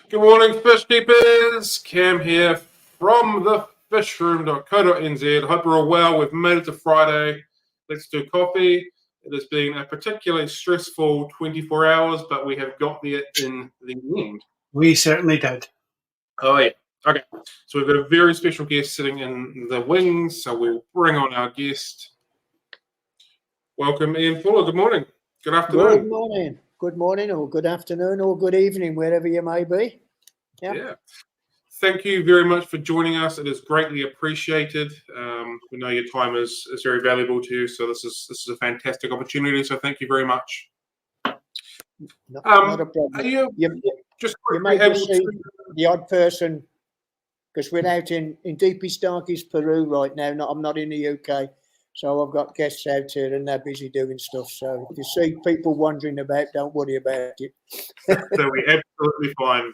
Good morning, fish keepers. Cam here from thefishroom.co.nz. I hope you're all well. We've made it to Friday. Let's do coffee. It has been a particularly stressful 24 hours, but we have got there in the end. We certainly did. Oh, yeah. Okay. So we've got a very special guest sitting in the wings, so we'll bring on our guest. Welcome, Ian Fuller. Good morning. Good afternoon. Good morning. Good morning, or good afternoon, or good evening, wherever you may be. Yeah. Thank you very much for joining us. It is greatly appreciated. We know your time is very valuable to you, so this is a fantastic opportunity. So thank you very much. Not a problem. Are you may just see the odd person, because we're out in Deepy Starkey's, Peru right now. I'm not in the UK, so I've got guests out here and they're busy doing stuff. So if you see people wandering about, don't worry about it. They'll be absolutely fine.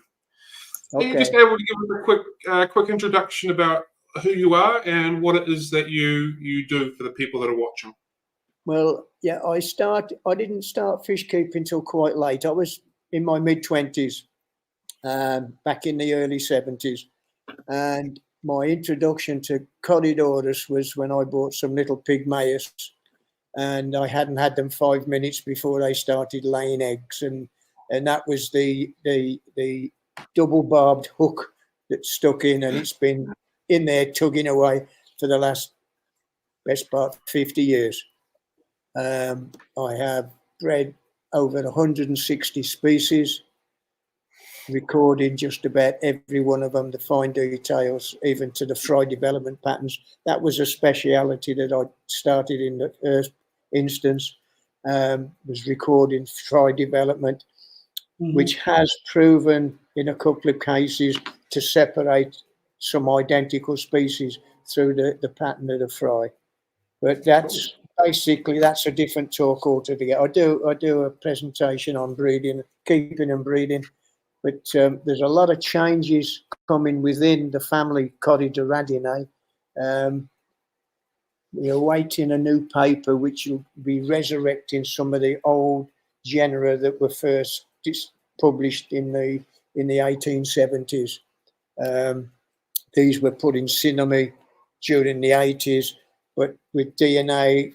Okay. Are you just able to give us a quick introduction about who you are and what it is that you do for the people that are watching? Well, yeah, I didn't start fish keeping till quite late. I was in my mid-20s, back in the early 70s. And my introduction to Corydoras was when I bought some little pygmaeus, and I hadn't had them 5 minutes before they started laying eggs. And that was the double barbed hook that stuck in, and it's been in there tugging away for the best part 50 years. I have bred over 160 species, recorded just about every one of them, the fine details, even to the fry development patterns. That was a speciality that I started in the first instance, was recording fry development, which has proven in a couple of cases to separate some identical species through the pattern of the fry. But that's a different talk altogether. I do a presentation on breeding, keeping and breeding, but there's a lot of changes coming within the family Corydoradinae. We're awaiting a new paper which will be resurrecting some of the old genera that were first published in the 1870s. These were put in Taxonomy during the 80s, but with DNA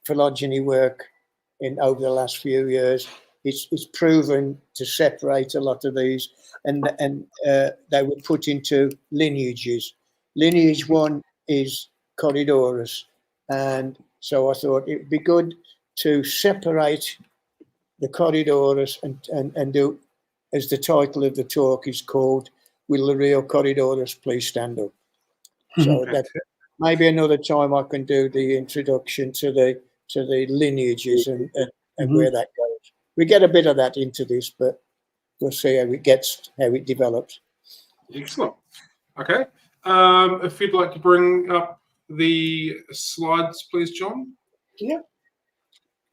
phylogeny work over the last few years, it's proven to separate a lot of these, and they were put into lineages. Lineage 1 is Corydoras, and so I thought it would be good to separate the Corydoras and do, as the title of the talk is called, Will the Real Corydoras Please Stand Up? So that maybe another time I can do the introduction to the lineages and where that goes. We get a bit of that into this, but we'll see how it develops. Excellent. Okay. If you'd like to bring up the slides, please, John. Yeah.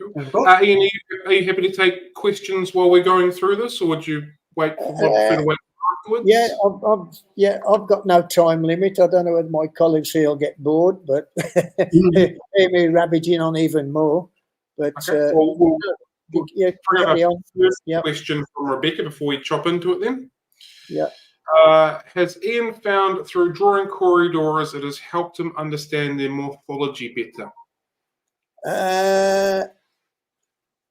Cool. Ian, are you happy to take questions while we're going through this, or would you wait afterwards? I've got no time limit. I don't know whether my colleagues here will get bored, but hear me ravaging on even more. But we'll carry on. First question from Rebecca before we chop into it then. Yeah. Has Ian found through drawing Corydoras it has helped him understand their morphology better?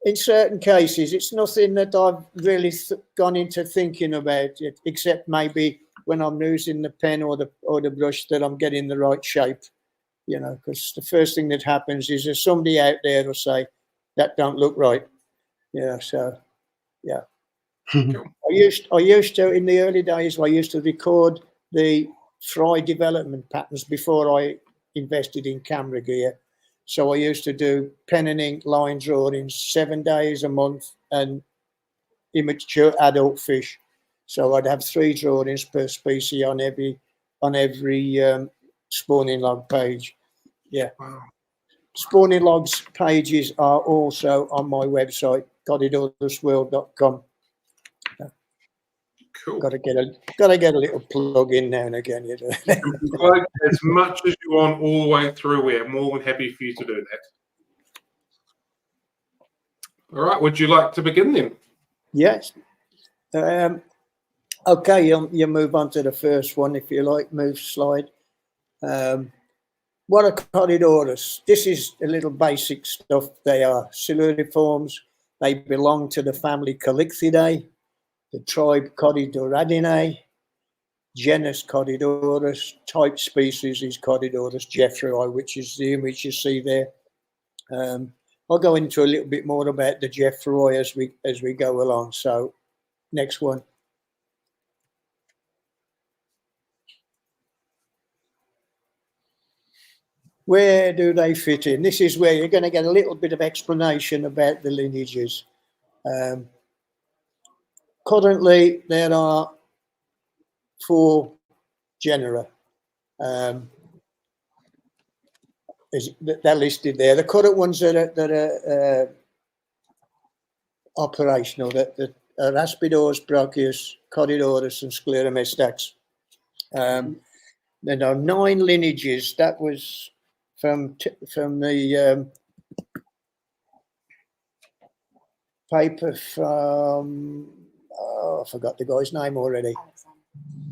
In certain cases, it's nothing that I've really gone into thinking about it, except maybe when I'm using the pen or the brush that I'm getting the right shape, because the first thing that happens is there's somebody out there will say, that don't look right. So, yeah. Cool. I used to, in the early days, I used to record the fry development patterns before I invested in camera gear. So I used to do pen and ink line drawings 7 days a month and immature adult fish. So I'd have 3 drawings per species on every spawning log page. Yeah. Wow. Spawning logs pages are also on my website, corydorasworld.com. Cool. Got to get a little plug in now and again. You can plug as much as you want all the way through. We're more than happy for you to do that. All right. Would you like to begin then? Yes. Okay, you move on to the first one, if you like, move slide. What are Corydoras? This is a little basic stuff. They are siluriforms. They belong to the family Complexities, the tribe Corydoradinae, genus Corydoras, type species is Corydoras jeffreyi, which is the image you see there. I'll go into a little bit more about the jeffreyi as we go along. So, next one. Where do they fit in? This is where you're going to get a little bit of explanation about the lineages. Currently, there are 4 genera. They're listed there. The current ones that are operational, that are Aspidoras, Brachius, Corydoras, and Scleromestax. There are 9 lineages. That was from the paper from, I forgot the guy's name already.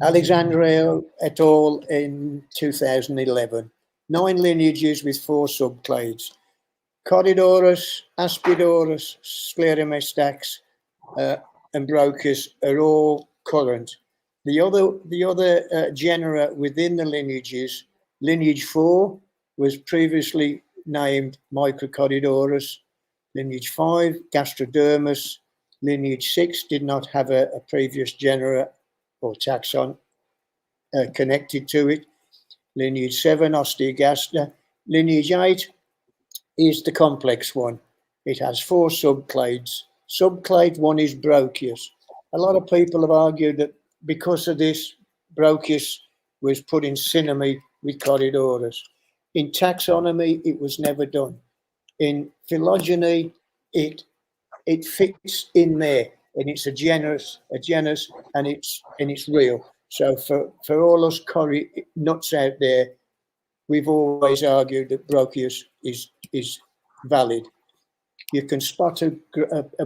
Alexandria et al. In 2011. 9 lineages with 4 subclades. Corydoras, Aspidoras, Scleromestax, and Brachius are all current. The other genera within the lineages, lineage 4 was previously named Microcorydoras, lineage 5 Gastrodermis, lineage 6 did not have a previous genera or taxon connected to it, lineage 7 Osteogaster, lineage 8 is the complex one. It has 4 subclades. Subclade 1 is Brachius. A lot of people have argued that because of this, Brachius was put in synonymy with Corydoras. In taxonomy, it was never done. In phylogeny, it fits in there, and it's a genus, and it's real. So for all us Cory nuts out there, we've always argued that Brachius is valid. You can spot a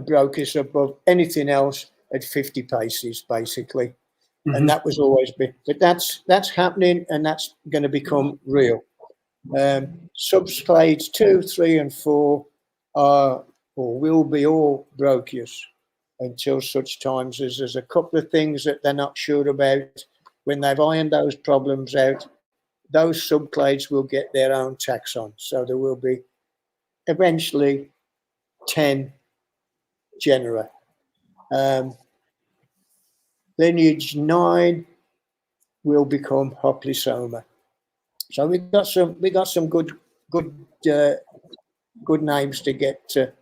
Brachius above anything else at 50 paces, basically. Mm-hmm. And that was always been, but that's happening, and that's going to become real. Subclades 2, 3, and 4 are or will be all Brachius until such times as there's a couple of things that they're not sure about. When they've ironed those problems out, those subclades will get their own taxon. So there will be eventually 10 genera. Lineage 9 will become Hoplosoma. So we got some good names to get to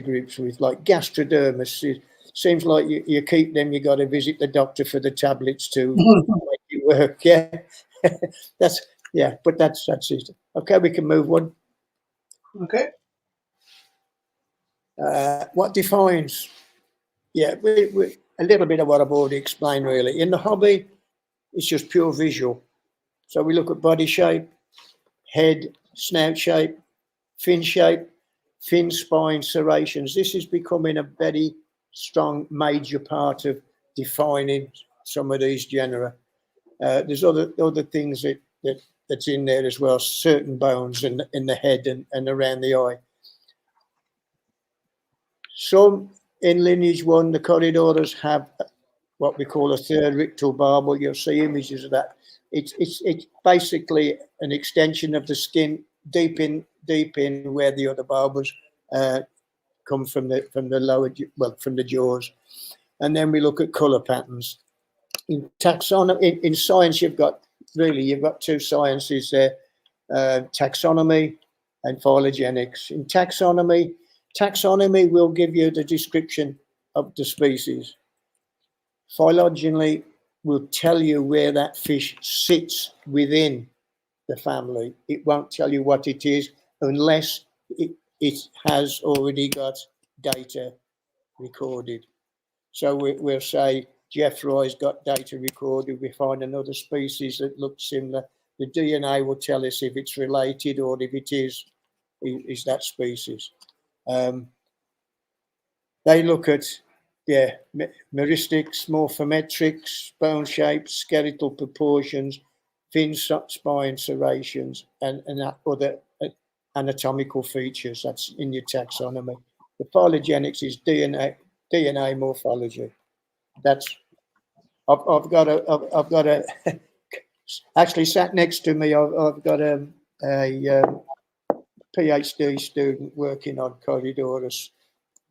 grips with, like Gastrodermis. It seems like you keep them. You got to visit the doctor for the tablets to make it work. Yeah, that's it. Okay, we can move on. Okay. What defines? Yeah, we a little bit of what I've already explained. Really, in the hobby, it's just pure visual. So we look at body shape, head, snout shape, fin, spine, serrations. This is becoming a very strong major part of defining some of these genera. There's other things that's in there as well, certain bones in the head and around the eye. Some in lineage 1, the Corydoras have what we call a third rictal barbel. You'll see images of that. It's basically an extension of the skin deep in where the other barbels come from the lower, well, from the jaws. And then we look at colour patterns. In taxonomy, in science, you've got 2 sciences there, taxonomy and phylogenetics. In taxonomy will give you the description of the species. Phylogeny will tell you where that fish sits within the family. It won't tell you what it is unless it has already got data recorded. So we'll say Jeffreyi's got data recorded. We find another species that looks similar. The DNA will tell us if it's related or if it is that species. They look at yeah, meristics, morphometrics, bone shapes, skeletal proportions, fin spine serrations, and other anatomical features. That's in your taxonomy. The phylogenics is DNA morphology. That's I've got a actually sat next to me. I've got a PhD student working on Corydoras.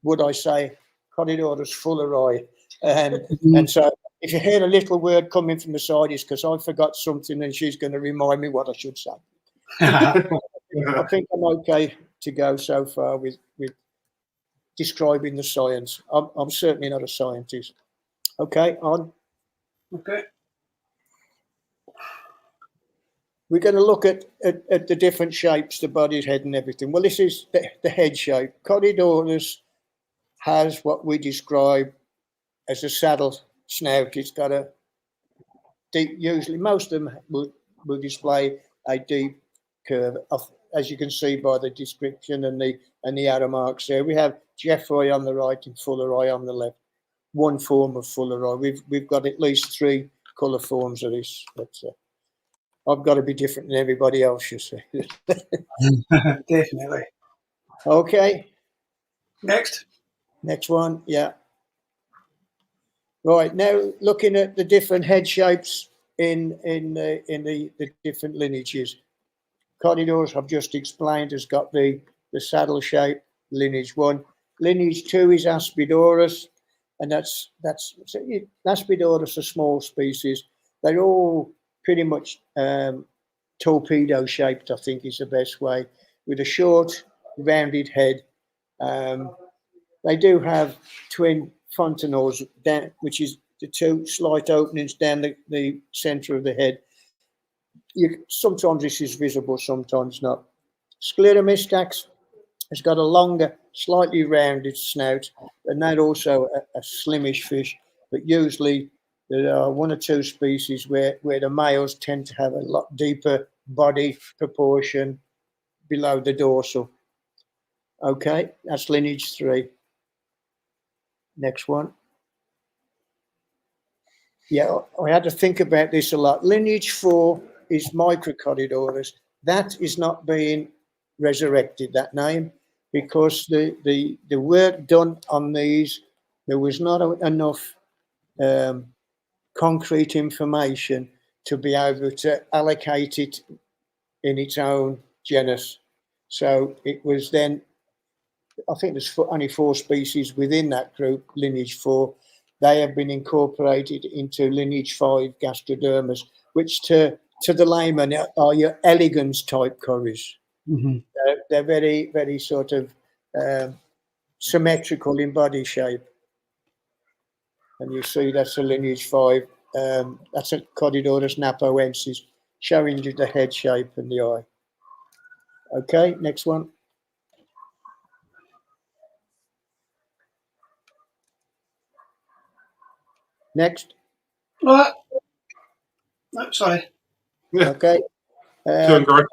Would I say Corydoras fulleri? And so if you hear a little word coming from the side, it's because I forgot something and she's going to remind me what I should say. I think I'm okay to go so far with describing the science. I'm certainly not a scientist. Okay, on. Okay. We're going to look at the different shapes, the body's head and everything. Well, this is the head shape. Corydoras has what we describe as a saddle snout. It's got a deep, usually most of them will display a deep curve, as you can see by the description and the arrow marks there. We have Jeffrey on the right and fulleri on the left. One form of fulleri. We've got at least 3 colour forms of this. But I've got to be different than everybody else, you see. Definitely. Okay. Next one, yeah. Right, now looking at the different head shapes in the different lineages. Corydoras, I've just explained, has got the saddle shape, lineage 1. Lineage 2 is Aspidoras, and that's Aspidoras, a small species. They're all pretty much torpedo shaped, I think is the best way, with a short, rounded head. They do have twin fontanelles down, which is the 2 slight openings down the centre of the head. Sometimes this is visible, sometimes not. Scleromistax has got a longer, slightly rounded snout, and that also a slimish fish, but usually there are 1 or 2 species where the males tend to have a lot deeper body proportion below the dorsal. Okay, that's lineage 3. Next one. Yeah, I had to think about this a lot. Lineage 4 is Microcorydoras. That is not being resurrected, that name, because the work done on these, there was not enough concrete information to be able to allocate it in its own genus. So it was then, I think there's only 4 species within that group, lineage 4. They have been incorporated into lineage 5 gastrodermas, which to the layman are your elegans type corys. Mm-hmm. They're very, very sort of symmetrical in body shape. And you see that's a lineage 5. That's a Corydoras napoensis, showing you the head shape and the eye. Okay, next one. Next. What? No, sorry. Yeah. Okay. Doing great.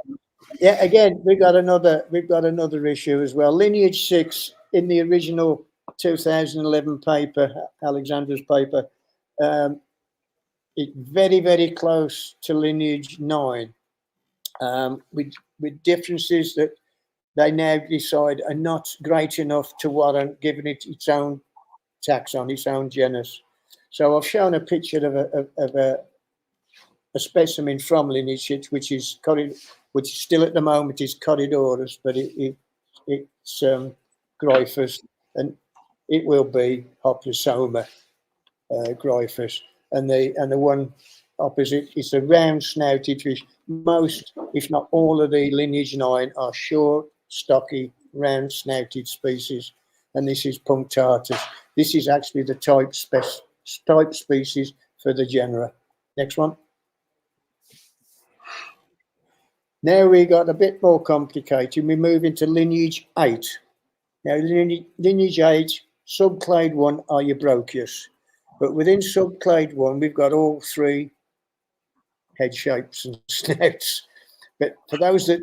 Yeah, again, we've got another issue as well. Lineage 6 in the original 2011 paper, Alexander's paper, it's very, very close to lineage 9, with differences that they now decide are not great enough to warrant giving it its own taxon, its own genus. So I've shown a picture of a specimen from Lineage 6, which is still at the moment is Corydoras, but it's Gryphus, and it will be Hoplosoma Gryphus, and the one opposite is a round snouted fish. Most, if not all, of the Lineage 9 are short, stocky, round snouted species, and this is Punctatus. This is actually the type species for the genera. Next one. Now we got a bit more complicated. We move into lineage 8. Now, lineage 8, subclade 1 are your Brochius. But within subclade 1, we've got all 3 head shapes and snouts. But for those that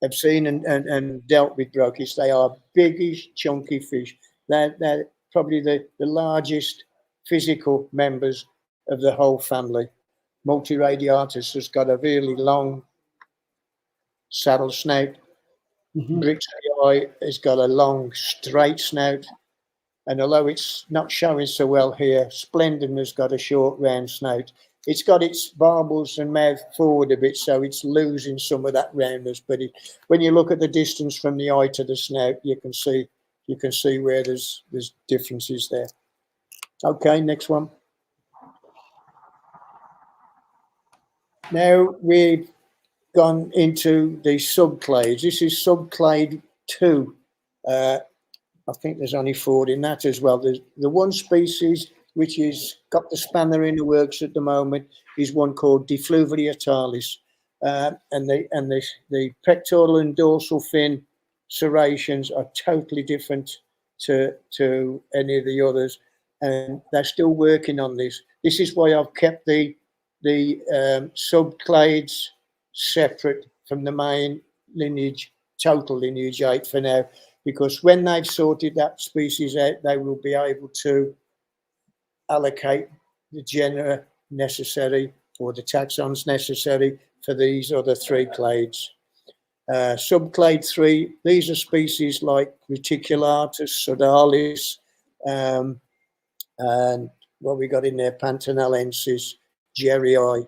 have seen and dealt with Brochius, they are biggish, chunky fish. They're probably the largest physical members of the whole family. Multiradiatus has got a really long saddle snout. Brixii has got a long straight snout. And although it's not showing so well here, Splendid has got a short round snout. It's got its barbels and mouth forward a bit, so it's losing some of that roundness. But when you look at the distance from the eye to the snout, you can see where there's differences there. Okay, next one. Now we've gone into the subclades. This is subclade 2. I think there's only 4 in that as well. There's the one species which is got the spanner in the works at the moment is one called Defluvriatalis, and the pectoral and dorsal fin serrations are totally different to any of the others, and they're still working on this. This is why I've kept the subclades separate from the main lineage, total lineage 8 for now, because when they've sorted that species out, they will be able to allocate the genera necessary or the taxons necessary for these other 3 clades. Subclade 3, these are species like Reticulatus, Sodalis, and what we got in there, Pantanellensis, Jerrii.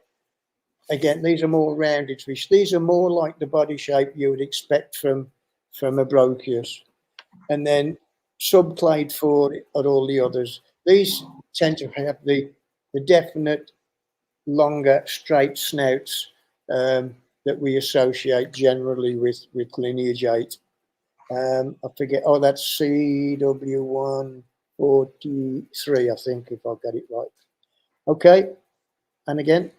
Again, these are more rounded fish. These are more like the body shape you would expect from a Brocchius. And then subclade 4 are all the others. These tend to have the definite longer straight snouts that we associate generally with lineage 8. I forget, that's CW143, I think, if I've got it right. Okay, and again,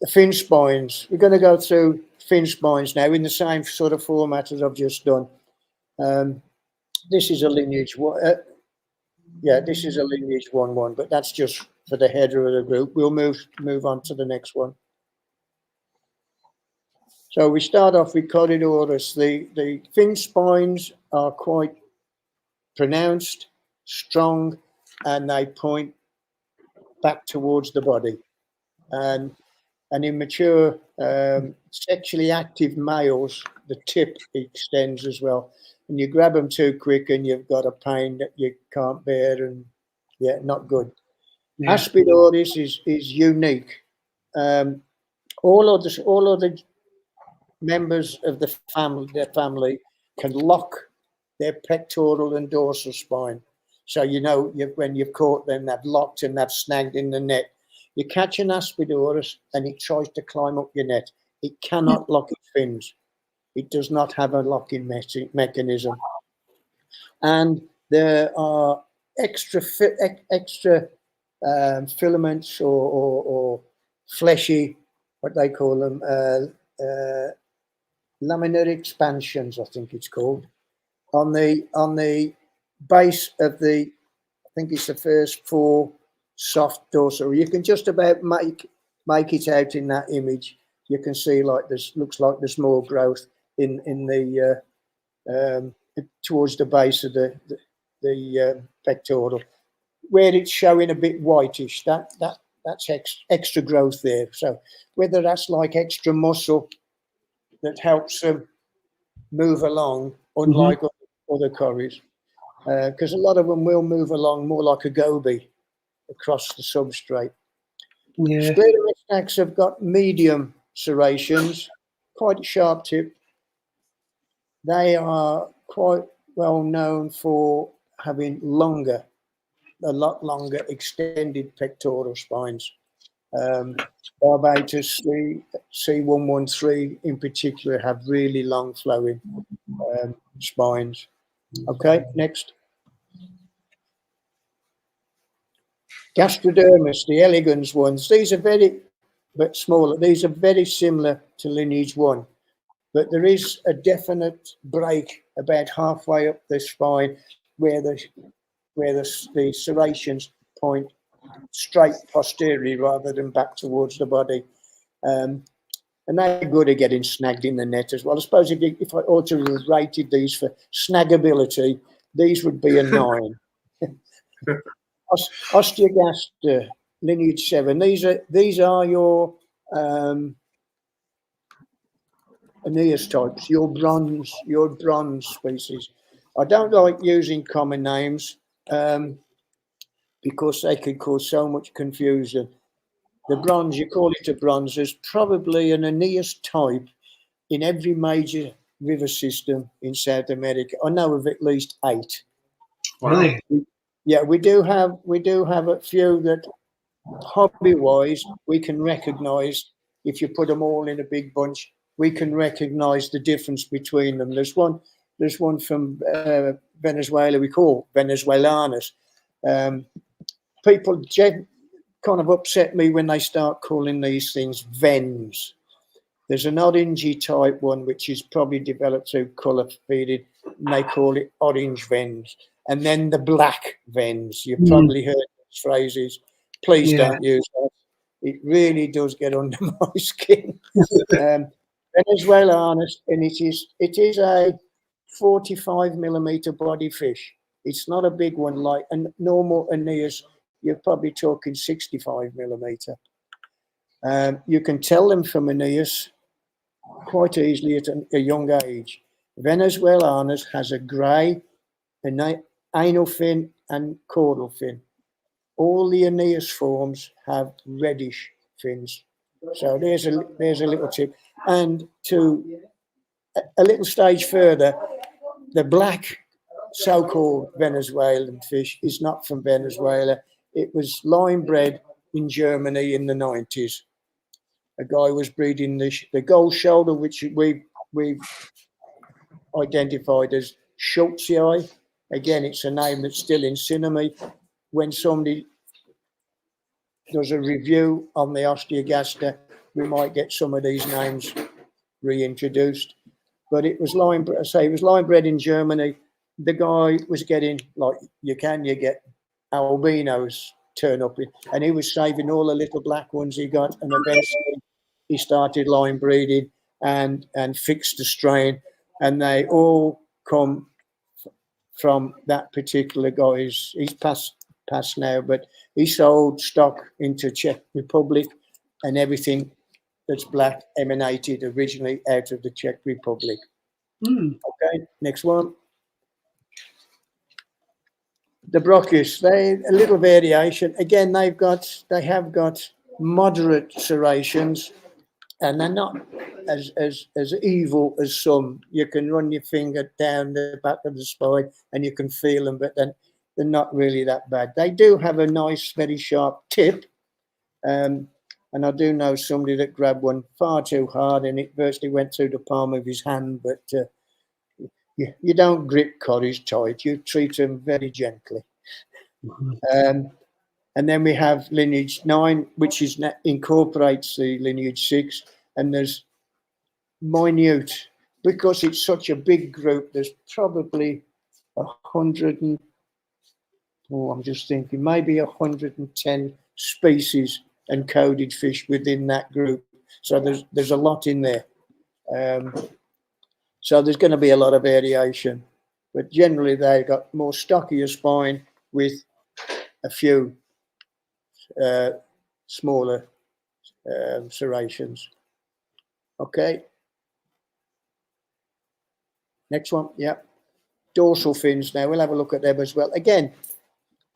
the fin spines. We're going to go through fin spines now in the same sort of format as I've just done. This is a lineage one. This is a lineage 1-1, but that's just for the header of the group. We'll move on to the next one. So we start off with Corydoras. The fin spines are quite pronounced, strong, and they point back towards the body. And in mature, sexually active males, the tip extends as well. And you grab them too quick and you've got a pain that you can't bear, and not good. Yeah. Aspidoris is unique. All other members of the family can lock their pectoral and dorsal spine. So when you've caught them, they've locked and they've snagged in the net. You catch an Aspidoris and it tries to climb up your net. It cannot lock its fins. It does not have a locking mechanism. And there are extra filaments or fleshy, what they call them, laminar expansions, I think it's called, on the base of I think it's the first 4 soft dorsal. You can just about make it out in that image. You can see looks like there's more growth in the towards the base of the pectoral, where it's showing a bit whitish. That's extra growth there. So whether that's like extra muscle that helps them move along, unlike other corys, because a lot of them will move along more like a goby across the substrate. Yeah. Sclerostax have got medium serrations, quite sharp tip. They are quite well known for having a lot longer extended pectoral spines. Barbatus C113 in particular have really long flowing spines. Okay, next. Gastrodermis, the elegans ones, these are very but smaller. These are very similar to lineage 1, but there is a definite break about halfway up the spine where the serrations point straight posteriorly rather than back towards the body. And they're good at getting snagged in the net as well. I suppose if I ought to have rated these for snaggability, these would be a 9. Osteogaster, lineage 7. These are your Aeneas types, your bronze species. I don't like using common names because they could cause so much confusion. The bronze, you call it a bronze, there's probably an Aeneas type in every major river system in South America. I know of at least 8. Really? Yeah, we do have a few that hobby-wise we can recognise. If you put them all in a big bunch, we can recognise the difference between them. There's one from Venezuela we call Venezuelanas. People kind of upset me when they start calling these things Vens. There's an orangey type one which is probably developed through colour feeding, and they call it orange Vens. And then the black Vens. You've probably heard these phrases. Please don't use that. It really does get under my skin. Venezuelanas, and it is a 45mm body fish. It's not a big one like a normal Aeneas. You're probably talking 65mm. You can tell them from Aeneas quite easily at a young age. Venezuelanas has a grey, anal fin and caudal fin. All the Aeneas forms have reddish fins. So there's a little tip. And to a little stage further, the black so-called Venezuelan fish is not from Venezuela. It was line bred in Germany in the 90s. A guy was breeding the gold shoulder, which we've identified as Schultzii. Again, it's a name that's still in cinema. When somebody does a review on the Osteogaster, we might get some of these names reintroduced. But it was line bred in Germany. The guy was getting, like you get albinos turn up, and he was saving all the little black ones he got, and eventually he started line breeding and fixed the strain, and they all come from that particular guy. He's passed now, but he sold stock into Czech Republic, and everything that's black emanated originally out of the Czech Republic. Okay, next one. The Brockus, a little variation. Again, they have got moderate serrations, and they're not as evil as some. You can run your finger down the back of the spine and you can feel them, but then they're not really that bad. They do have a nice, very sharp tip. And I do know somebody that grabbed one far too hard and it virtually went through the palm of his hand. But you don't grip corys tight. You treat them very gently. And then we have lineage 9, which incorporates the lineage 6. And there's minute, because it's such a big group, there's probably 100 I'm just thinking maybe 110 species and coded fish within that group. So there's a lot in there. So there's going to be a lot of variation, but generally they've got more stockier spine with a few smaller serrations. Okay. Next one. Yeah. Dorsal fins now. We'll have a look at them as well. Again,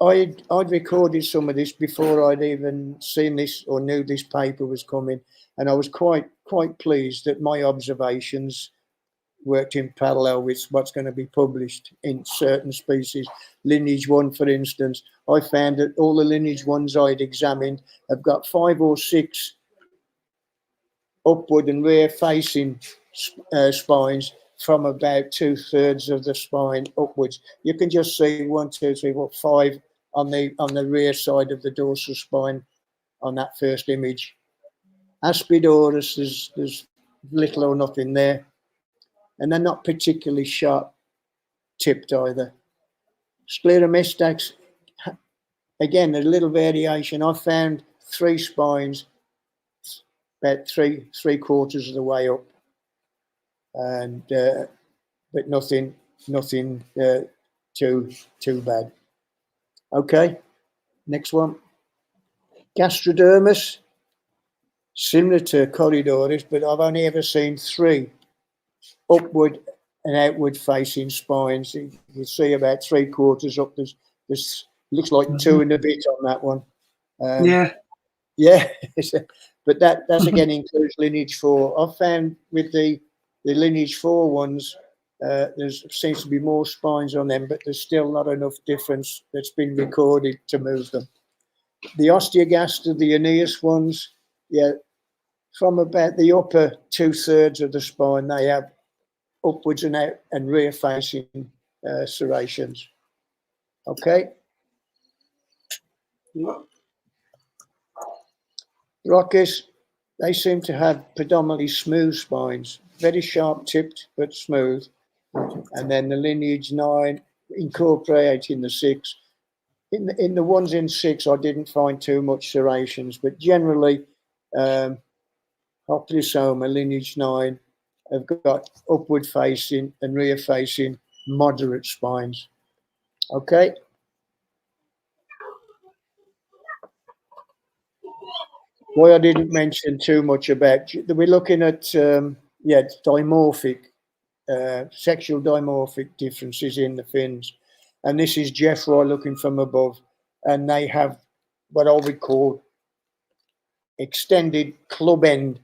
I'd recorded some of this before I'd even seen this or knew this paper was coming, and I was quite pleased that my observations worked in parallel with what's going to be published in certain species. Lineage 1, for instance, I found that all the lineage 1s I'd examined have got 5 or 6 upward and rear facing spines from about 2/3 of the spine upwards. You can just see 1, 2, 3, 4, 5 on the rear side of the dorsal spine on that first image. Aspidoras, there's little or nothing there, and they're not particularly sharp tipped either. Scleromestax, again, a little variation. I found 3 spines about three-quarters of the way up, and but nothing too bad. Okay, next one. Gastrodermis, similar to Corydoras, but I've only ever seen 3 upward and outward facing spines. You can see about 3/4 up. There's looks like 2 and a bit on that one. Yeah. Yeah, but that's again includes lineage 4. I've found with the lineage 4 ones, there seems to be more spines on them, but there's still not enough difference that's been recorded to move them. The osteogaster, the Aeneas ones, yeah, from about the upper 2/3 of the spine, they have upwards and out and rear facing serrations. Okay. Rockies, they seem to have predominantly smooth spines, very sharp tipped but smooth. And then the lineage 9 incorporating the 6. In the ones in 6, I didn't find too much serrations, but generally, Hoplosoma lineage 9 have got upward facing and rear facing moderate spines. Okay. Why I didn't mention too much about, we're looking at dimorphic, sexual dimorphic differences in the fins, and this is Jeffroy looking from above, and they have what I would call extended club end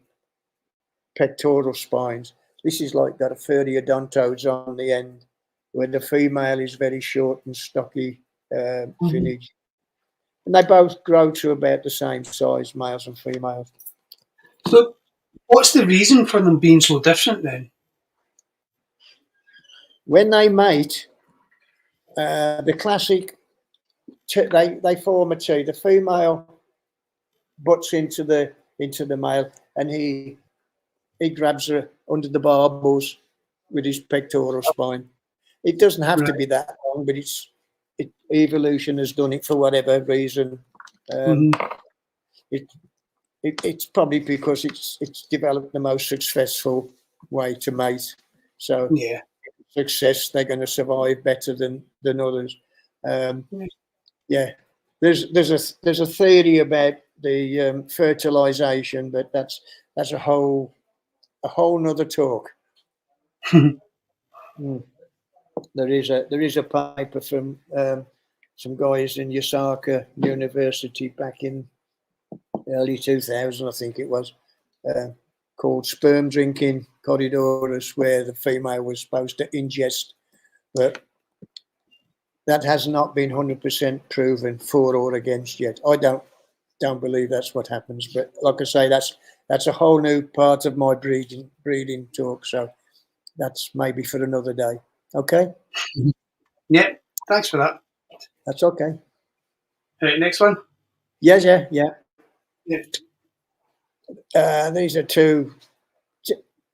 pectoral spines. This is like got a 30 odontodes on the end, where the female is very short and stocky finnage. And they both grow to about the same size, males and females. So, what's the reason for them being so different then? When they mate, the classic, they form a T. The female butts into the male, and he grabs her under the barbels with his pectoral spine. It doesn't have to be that long, but evolution has done it for whatever reason. It's probably because it's developed the most successful way to mate. So Yeah. success, they're going to survive better than others. Yeah, there's a theory about the fertilization, but that's a whole nother talk. There is a paper from some guys in Osaka University back in early 2000, I think it was, called Sperm Drinking Corydoras, where the female was supposed to ingest, but that has not been 100% proven for or against yet. I don't believe that's what happens, but like I say, that's a whole new part of my breeding talk, so that's maybe for another day. Okay? Yeah, thanks for that. That's okay. Right, next one. Yeah. Yeah. These are 2.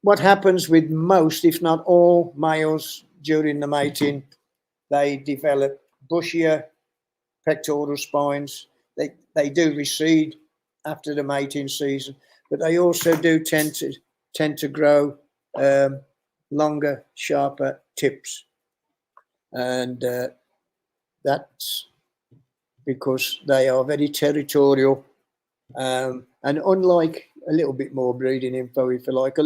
What happens with most, if not all, males during the mating, they develop bushier pectoral spines. They do recede after the mating season, but they also do tend to grow longer, sharper tips, and that's because they are very territorial. And unlike a little bit more breeding info, if you like,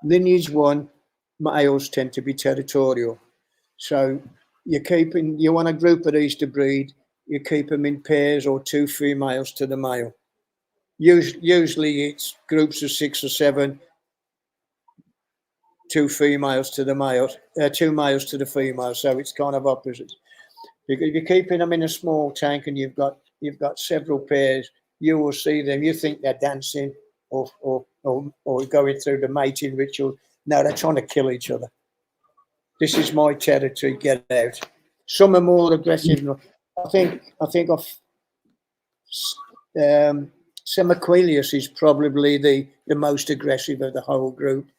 lineage 1 males tend to be territorial. So you want a group of these to breed, you keep them in pairs or 2 females to the male. Usually it's groups of 6 or 7, 2 females to the males, 2 males to the females. So it's kind of opposite. If you're keeping them in a small tank and you've got several pairs, you will see them. You think they're dancing or going through the mating ritual. No, they're trying to kill each other. This is my territory. Get out. Some are more aggressive. I think Semiquilius is probably the most aggressive of the whole group.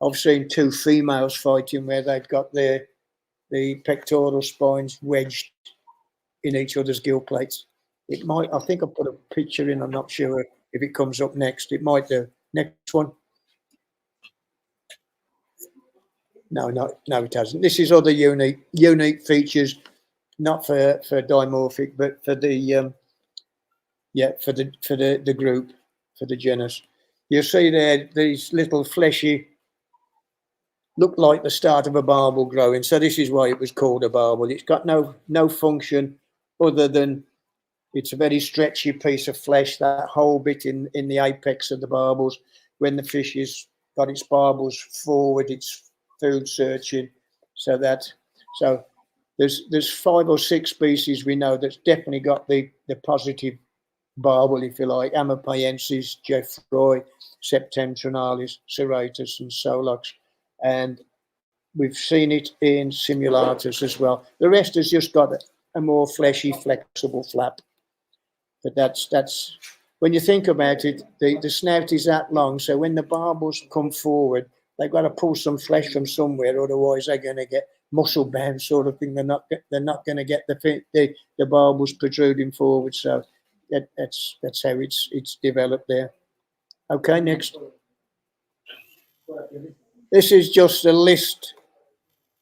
I've seen 2 females fighting where they've got the pectoral spines wedged in each other's gill plates. It might. I think I put a picture in. I'm not sure if it comes up next. It might do. Next one. No, it hasn't. This is other unique features, not for dimorphic, but for the the group, for the genus. You see there these little fleshy, look like the start of a barbel growing. So this is why it was called a barbel. It's got no function other than it's a very stretchy piece of flesh, that whole bit in the apex of the barbels. When the fish has got its barbels forward, it's food searching. So there's 5 or 6 species we know that's definitely got the positive barbel, if you like: Amapayensis, Jeffroy, Septentrionalis, Serratus, and Solox. And we've seen it in Simulatus as well. The rest has just got a more fleshy, flexible flap. But that's when you think about it, the snout is that long, so when the barbels come forward, they've got to pull some flesh from somewhere, otherwise they're going to get muscle bound, sort of thing. They're not going to get the barbels protruding forward. So that's how it's developed there. Okay, next. This is just a list.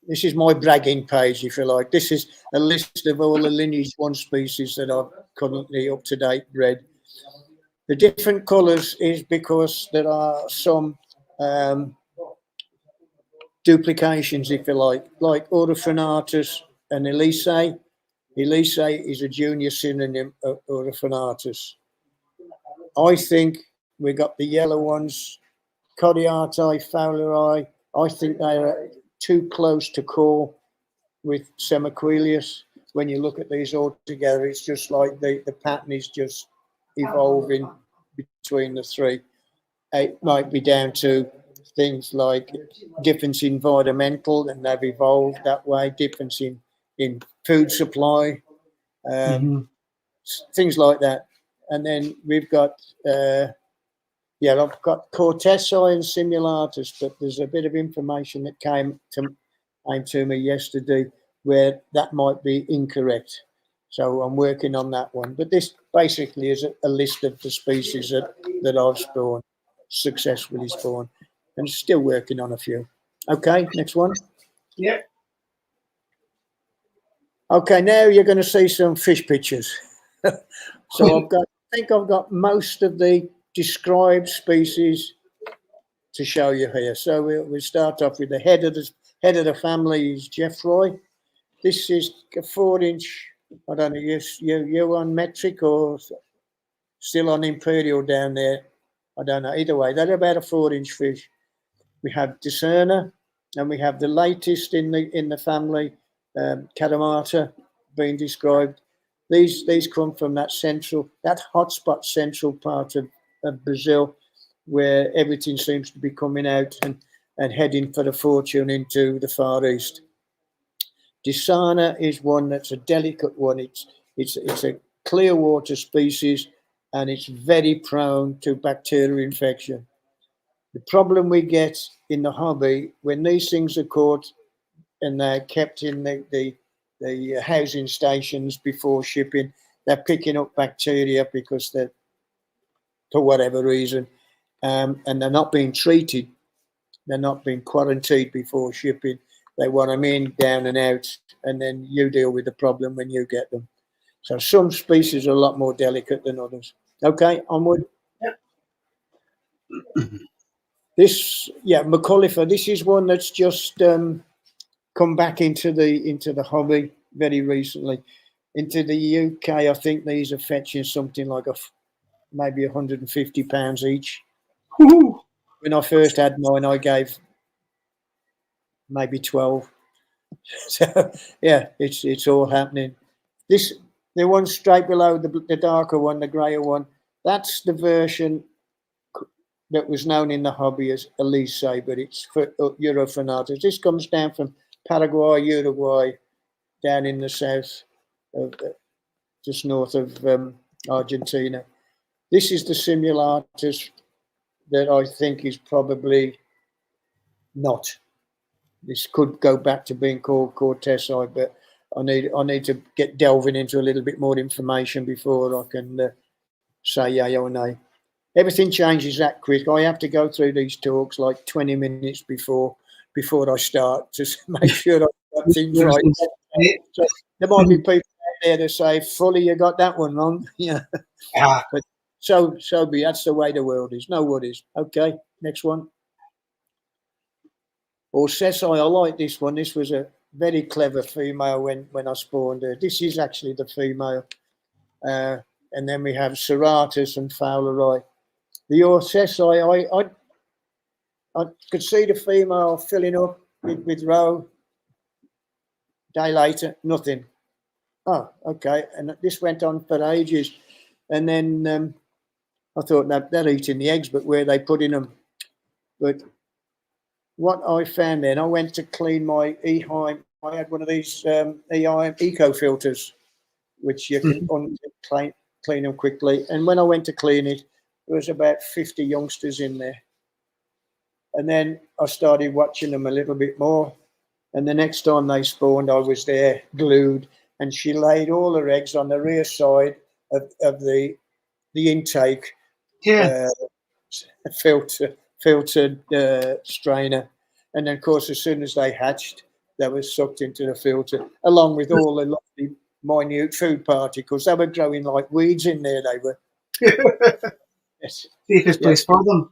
This is my bragging page, if you like. This is a list of all the Lineage 1 species that I've currently up to date bred. The different colours is because there are some duplications, if you like Orofrenatus and Elise. Elise is a junior synonym of Orofrenatus. I think we got the yellow ones, Corydoras, Fowleri. I think they are too close to call with Semiquilius. When you look at these all together, it's just like the pattern is just evolving between the three. It might be down to things like difference in environmental, and they've evolved that way, difference in food supply, things like that. And then we've got I've got Cortesi and Simulatus, but there's a bit of information that came to me yesterday where that might be incorrect. So I'm working on that one. But this basically is a list of the species that I've successfully spawned, and still working on a few. Okay, next one. Yeah. Okay, now you're going to see some fish pictures. So I think I've got most of the described species to show you here. So we'll start off with the head of the family is Jeffroy. This is a 4-inch. I don't know, you on metric or still on imperial down there? I don't know. Either way, they're about a 4-inch fish. We have Discerner, and we have the latest in the family, Catamata, being described. These come from that hotspot central part of Brazil, where everything seems to be coming out and heading for the fortune into the Far East. Discerner is one that's a delicate one. It's a clear water species, and it's very prone to bacterial infection. The problem we get in the hobby, when these things are caught and they're kept in the housing stations before shipping, they're picking up bacteria because they're, for whatever reason, and they're not being treated. They're not being quarantined before shipping. They want them in, down and out, and then you deal with the problem when you get them. So some species are a lot more delicate than others. Okay, onward. This, McAuliffe, this is one that's just come back into the hobby very recently. Into the UK, I think these are fetching something like maybe £150 each. Woo-hoo. When I first had mine, I gave maybe 12. So yeah, it's all happening. The one straight below the darker one, the grayer one, that's the version that was known in the hobby as Elise, but it's for Europhonatus. This comes down from Paraguay, Uruguay, down in the south, just north of Argentina. This is the Simulatus that I think is probably not. This could go back to being called Cortesi, but I need to get delving into a little bit more information before I can say yay or nay. Everything changes that quick. I have to go through these talks like 20 minutes before before I start to make sure I've got things right. Yeah. So there might be people out there that say, "Fully, you got that one wrong." Yeah, Ah, but so be. That's the way the world is. No worries. Okay, next one. Or Sesai, I like this one. This was a very clever female when I spawned her. This is actually the female. And then we have Serratus and Fowleri. The Orsessi, I could see the female filling up with roe. Day later, nothing. Oh, okay. And this went on for ages. And then I thought they're eating the eggs, but where are they putting them? But what I found then, I went to clean my EHIME. I had one of these EHIME eco filters, which you can clean them quickly. And when I went to clean it, there was about 50 youngsters in there. And then I started watching them a little bit more. And the next time they spawned, I was there glued, and she laid all her eggs on the rear side of the intake filtered strainer. And then, of course, as soon as they hatched, they were sucked into the filter, along with all the lovely minute food particles. They were growing like weeds in there, they were. Yes. Safest place for them.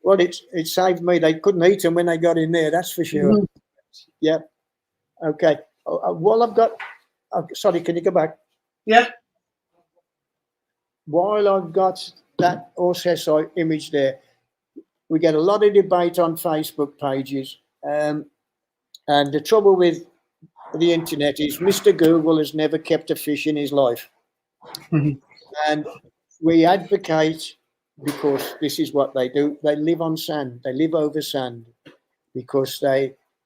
Well, it saved me. They couldn't eat them when they got in there, that's for sure. Yeah. Okay. While I've got... sorry, can you go back? Yeah. While I've got that Orsessi image there, we get a lot of debate on Facebook pages. And the trouble with the internet is Mr. Google has never kept a fish in his life. And we advocate, because this is what they do, they live on sand. They live over sand because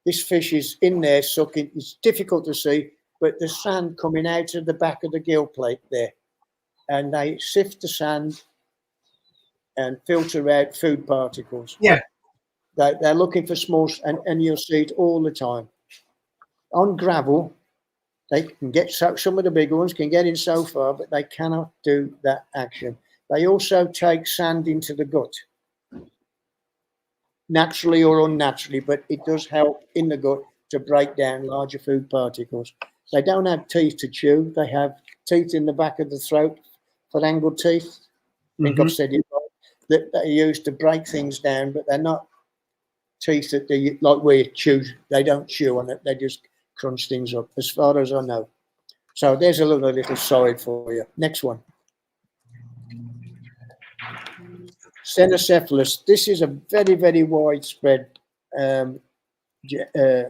this fish is in there sucking. It's difficult to see, but the sand coming out of the back of the gill plate there. And they sift the sand and filter out food particles. Yeah. They're looking for small, and you'll see it all the time. On gravel, they can get some of the bigger ones can get in so far, but they cannot do that action. They also take sand into the gut, naturally or unnaturally, but it does help in the gut to break down larger food particles. They don't have teeth to chew. They have teeth in the back of the throat for angled teeth. I think I've said it right. That they use to break things down, but they're not teeth that they like we chew. They don't chew on it. They just crunch things up, as far as I know. So there's a little side for you. Next one. Cenocephalus. This is a very, very widespread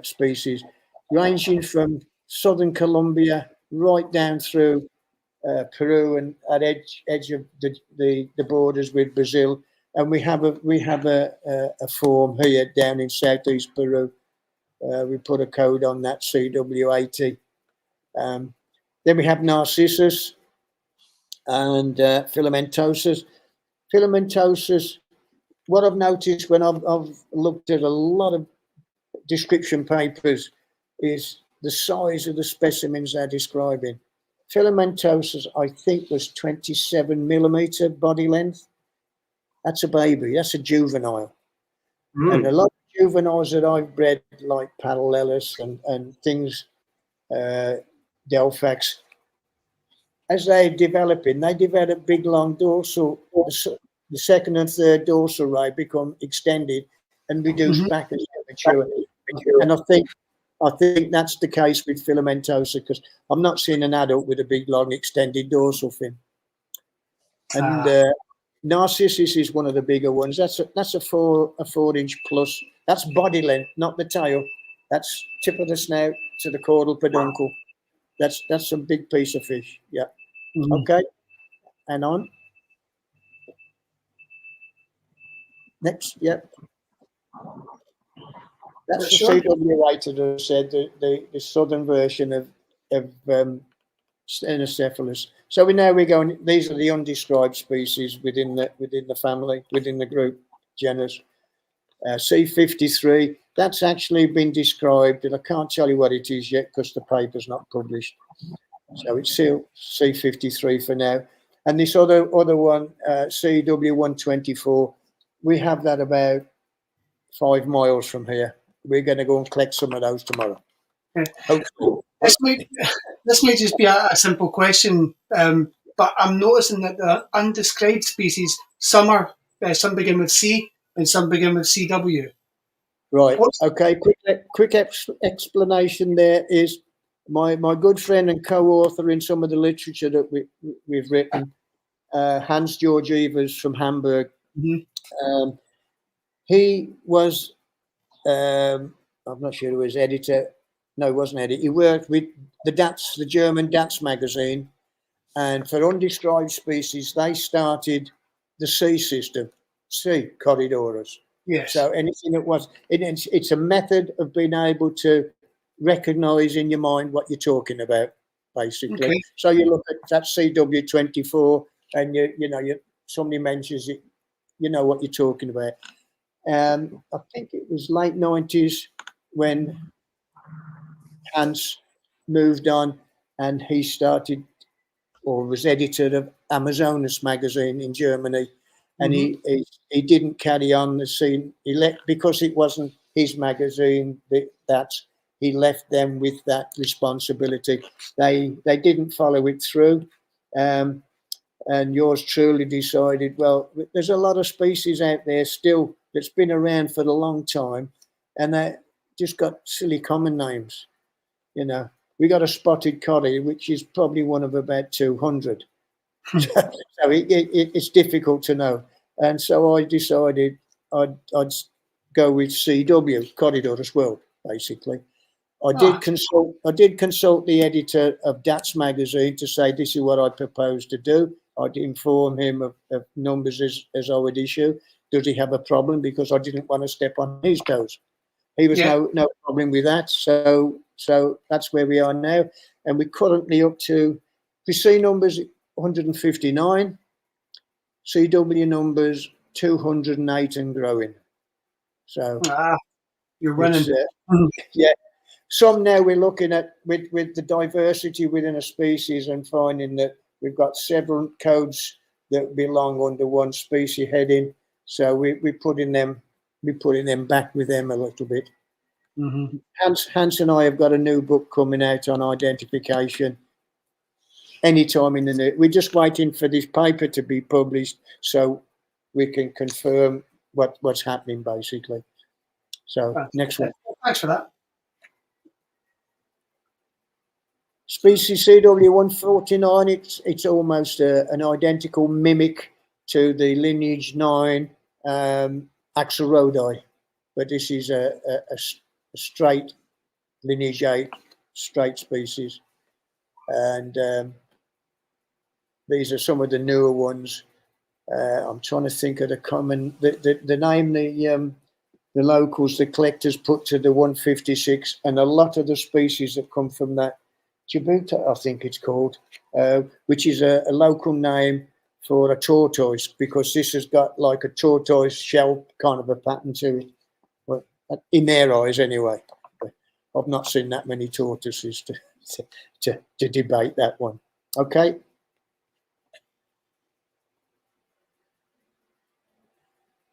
species, ranging from southern Colombia right down through Peru and at edge of the borders with Brazil. And we have a form here down in southeast Peru. We put a code on that, CW80. Then we have Narcissus and Filamentosus. Filamentosus, what I've noticed when I've looked at a lot of description papers is the size of the specimens they're describing. Filamentosus, I think, was 27 millimeter body length. That's a baby. That's a juvenile. And a lot of juveniles that I've bred, like Parallelus and things, Delphax, as they're developing, they develop big, long dorsal. The second and third dorsal ray become extended and reduced back as they mature. And I think that's the case with Filamentosa, because I'm not seeing an adult with a big, long, extended dorsal fin. And Narcissus is one of the bigger ones. That's a 4-inch plus. That's body length, not the tail. That's tip of the snout to the caudal peduncle. That's a big piece of fish. Yeah. Okay. And on. Next. Yeah. That's the CW8 that I said, the southern version of Cenocephalus. So we're going. These are the undescribed species within the family, within the group genus. C53. That's actually been described, and I can't tell you what it is yet because the paper's not published. So it's still C53 for now. And this other one, CW124, we have that about 5 miles from here. we're going to go and collect some of those tomorrow. Okay. Hopefully. This might just be a simple question, but I'm noticing that the undescribed species, some begin with C and some begin with CW. Right. Okay. Quick explanation there is my good friend and co-author in some of the literature that we've written, Hans Georg Evers from Hamburg. Mm-hmm. He was, I'm not sure he was editor. No, he wasn't editor. He worked with the German DATS magazine, and for undescribed species, they started the C system, C Corydoras. Yes. So anything that was, it's a method of being able to recognise in your mind what you're talking about, basically. Okay. So you look at that CW24, and somebody mentions it, you know what you're talking about. I think it was late 90s when Hans moved on, and he started, or was editor of Amazonas magazine in Germany. And he didn't carry on the scene. He left because it wasn't his magazine. That he left them with that responsibility. They didn't follow it through, and yours truly decided. Well, there's a lot of species out there still that's been around for a long time, and they just got silly common names. You know, we got a spotted coddy, which is probably one of about 200. So it's difficult to know. And so I decided I'd go with CW, Corydoras World, basically. I did consult the editor of DATS magazine to say this is what I propose to do. I'd inform him of numbers as I would issue. Does he have a problem? Because I didn't want to step on his toes. He was no problem with that. So that's where we are now. And we're currently up to, we see numbers 159, CW numbers 208 and growing. So you're running. Yeah. Some now we're looking at with the diversity within a species and finding that we've got several codes that belong under one species heading. So we're putting them back with them a little bit. Mm-hmm. Hans and I have got a new book coming out on identification anytime in the new. We're just waiting for this paper to be published so we can confirm what's happening, basically. So next one. Thanks for that. Species CW149, it's almost an identical mimic to the Lineage 9 Axelrodi, but this is a straight Lineage 8 straight species. And these are some of the newer ones. I'm trying to think of the common, the name the locals, the collectors put to the 156, and a lot of the species that come from that, Djibouti, I think it's called, which is a local name for a tortoise, because this has got like a tortoise shell kind of a pattern to it, well, in their eyes anyway. I've not seen that many tortoises to debate that one. Okay.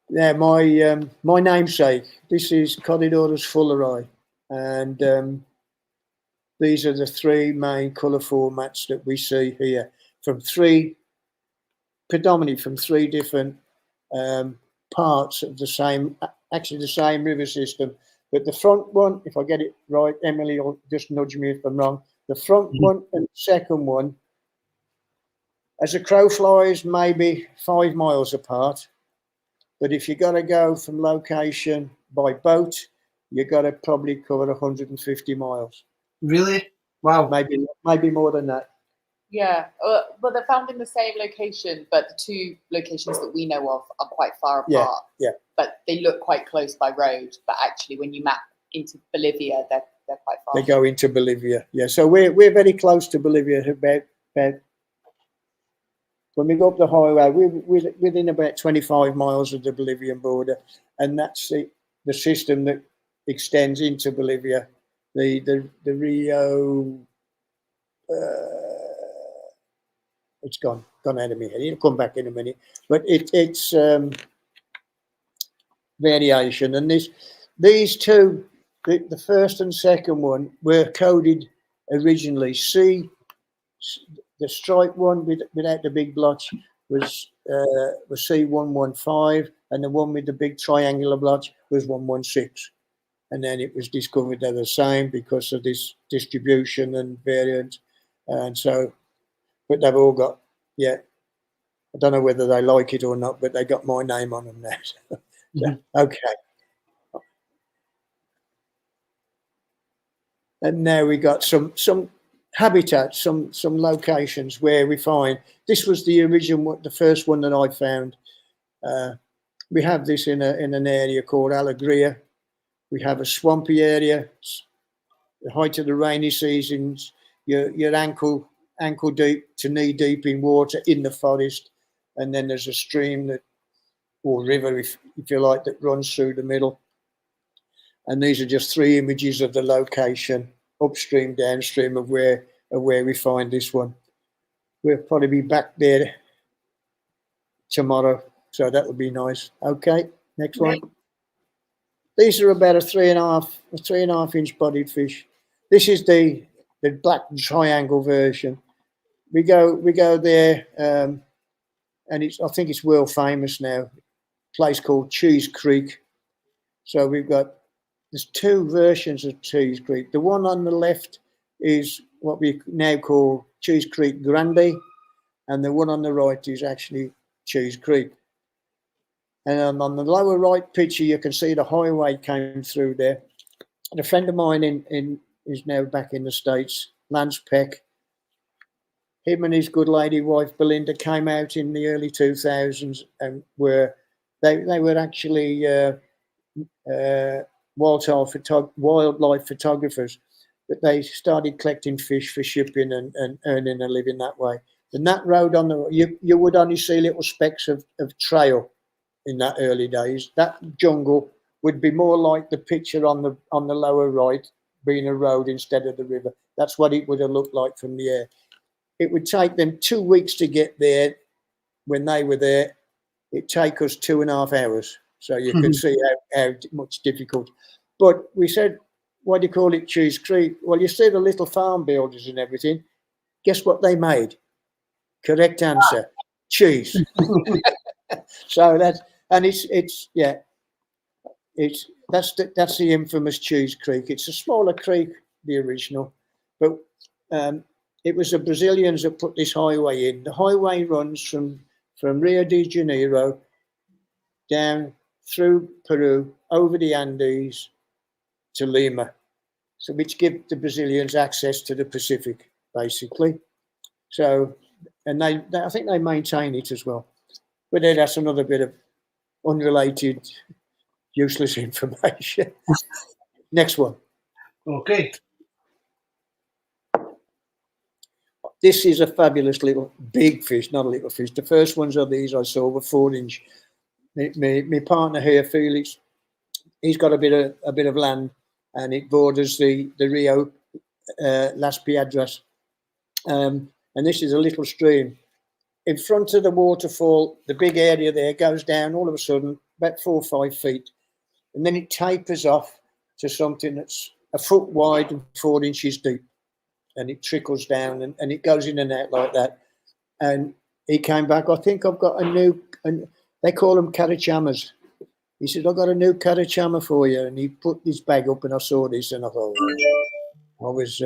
Yeah, my namesake. This is Corydoras fulleri, and these are the three main colour formats that we see here, predominantly from three different parts of the same river system. But the front one, if I get it right, Emily will just nudge me if I'm wrong. The front one and the second one, as a crow flies, maybe 5 miles apart. But if you got to go from location by boat, you got to probably cover 150 miles. Really? Wow. Maybe more than that. Yeah, but they're found in the same location, but the two locations that we know of are quite far apart. Yeah. But they look quite close by road. But actually, when you map into Bolivia, they're quite far. They go into Bolivia. Yeah. So we're very close to Bolivia. About when we go up the highway, we're within about 25 miles of the Bolivian border, and that's the system that extends into Bolivia. The Rio. It's gone out of my head. It'll come back in a minute. But it's variation, and these two the first and second one were coded originally. C, the striped one without the big blotch was C115, and the one with the big triangular blotch was 116. And then it was discovered they're the same because of this distribution and variant. And so, but they've all got, yeah, I don't know whether they like it or not, but they got my name on them now. So, okay. And now we got some habitats, some locations where we find this was the original, the first one that I found. We have this in an area called Alegria. We have a swampy area, the height of the rainy seasons. You're ankle deep to knee deep in water in the forest, and then there's a stream that, or river, if you like, that runs through the middle. And these are just 3 images of the location, upstream, downstream of where we find this one. We'll probably be back there tomorrow, so that would be nice. Okay, next one. These are about a 3.5 inch bodied fish. This is the black triangle version. We go there, and I think it's world famous now. A place called Cheese Creek. So there's 2 versions of Cheese Creek. The one on the left is what we now call Cheese Creek Grande, and the one on the right is actually Cheese Creek. And on the lower right picture, you can see the highway came through there. And a friend of mine is now back in the States, Lance Peck. Him and his good lady wife Belinda came out in the early 2000s, and they were actually wildlife photographers, but they started collecting fish for shipping and earning a living that way. And that road you would only see little specks of trail in that early days. That jungle would be more like the picture on the lower right, being a road instead of the river. That's what it would have looked like from the air. It would take them 2 weeks to get there. When they were there, it'd take us 2.5 hours. So you can see how much difficult. But we said, why do you call it Cheese Creek? Well, you see the little farm builders and everything. Guess what they made? Correct answer, cheese. So that's the infamous Cheese Creek. It's a smaller creek, the original, but it was the Brazilians that put this highway in. The highway runs from Rio de Janeiro down through Peru, over the Andes to Lima, so which give the Brazilians access to the Pacific, basically. So, and I think they maintain it as well. But then that's another bit of unrelated, useless information. Next one. Okay. This is a fabulous little big fish, not a little fish. The first ones of these I saw were 4 inch. My partner here, Felix, he's got a bit of land, and it borders the Rio Las Piedras. And this is a little stream. In front of the waterfall, the big area there goes down all of a sudden, about 4 or 5 feet. And then it tapers off to something that's a foot wide and 4 inches deep. And it trickles down and it goes in and out like that. And he came back, I think I've got a new, and they call them carachamas. He said, I've got a new carachama for you. And he put his bag up and I saw this and I thought, I was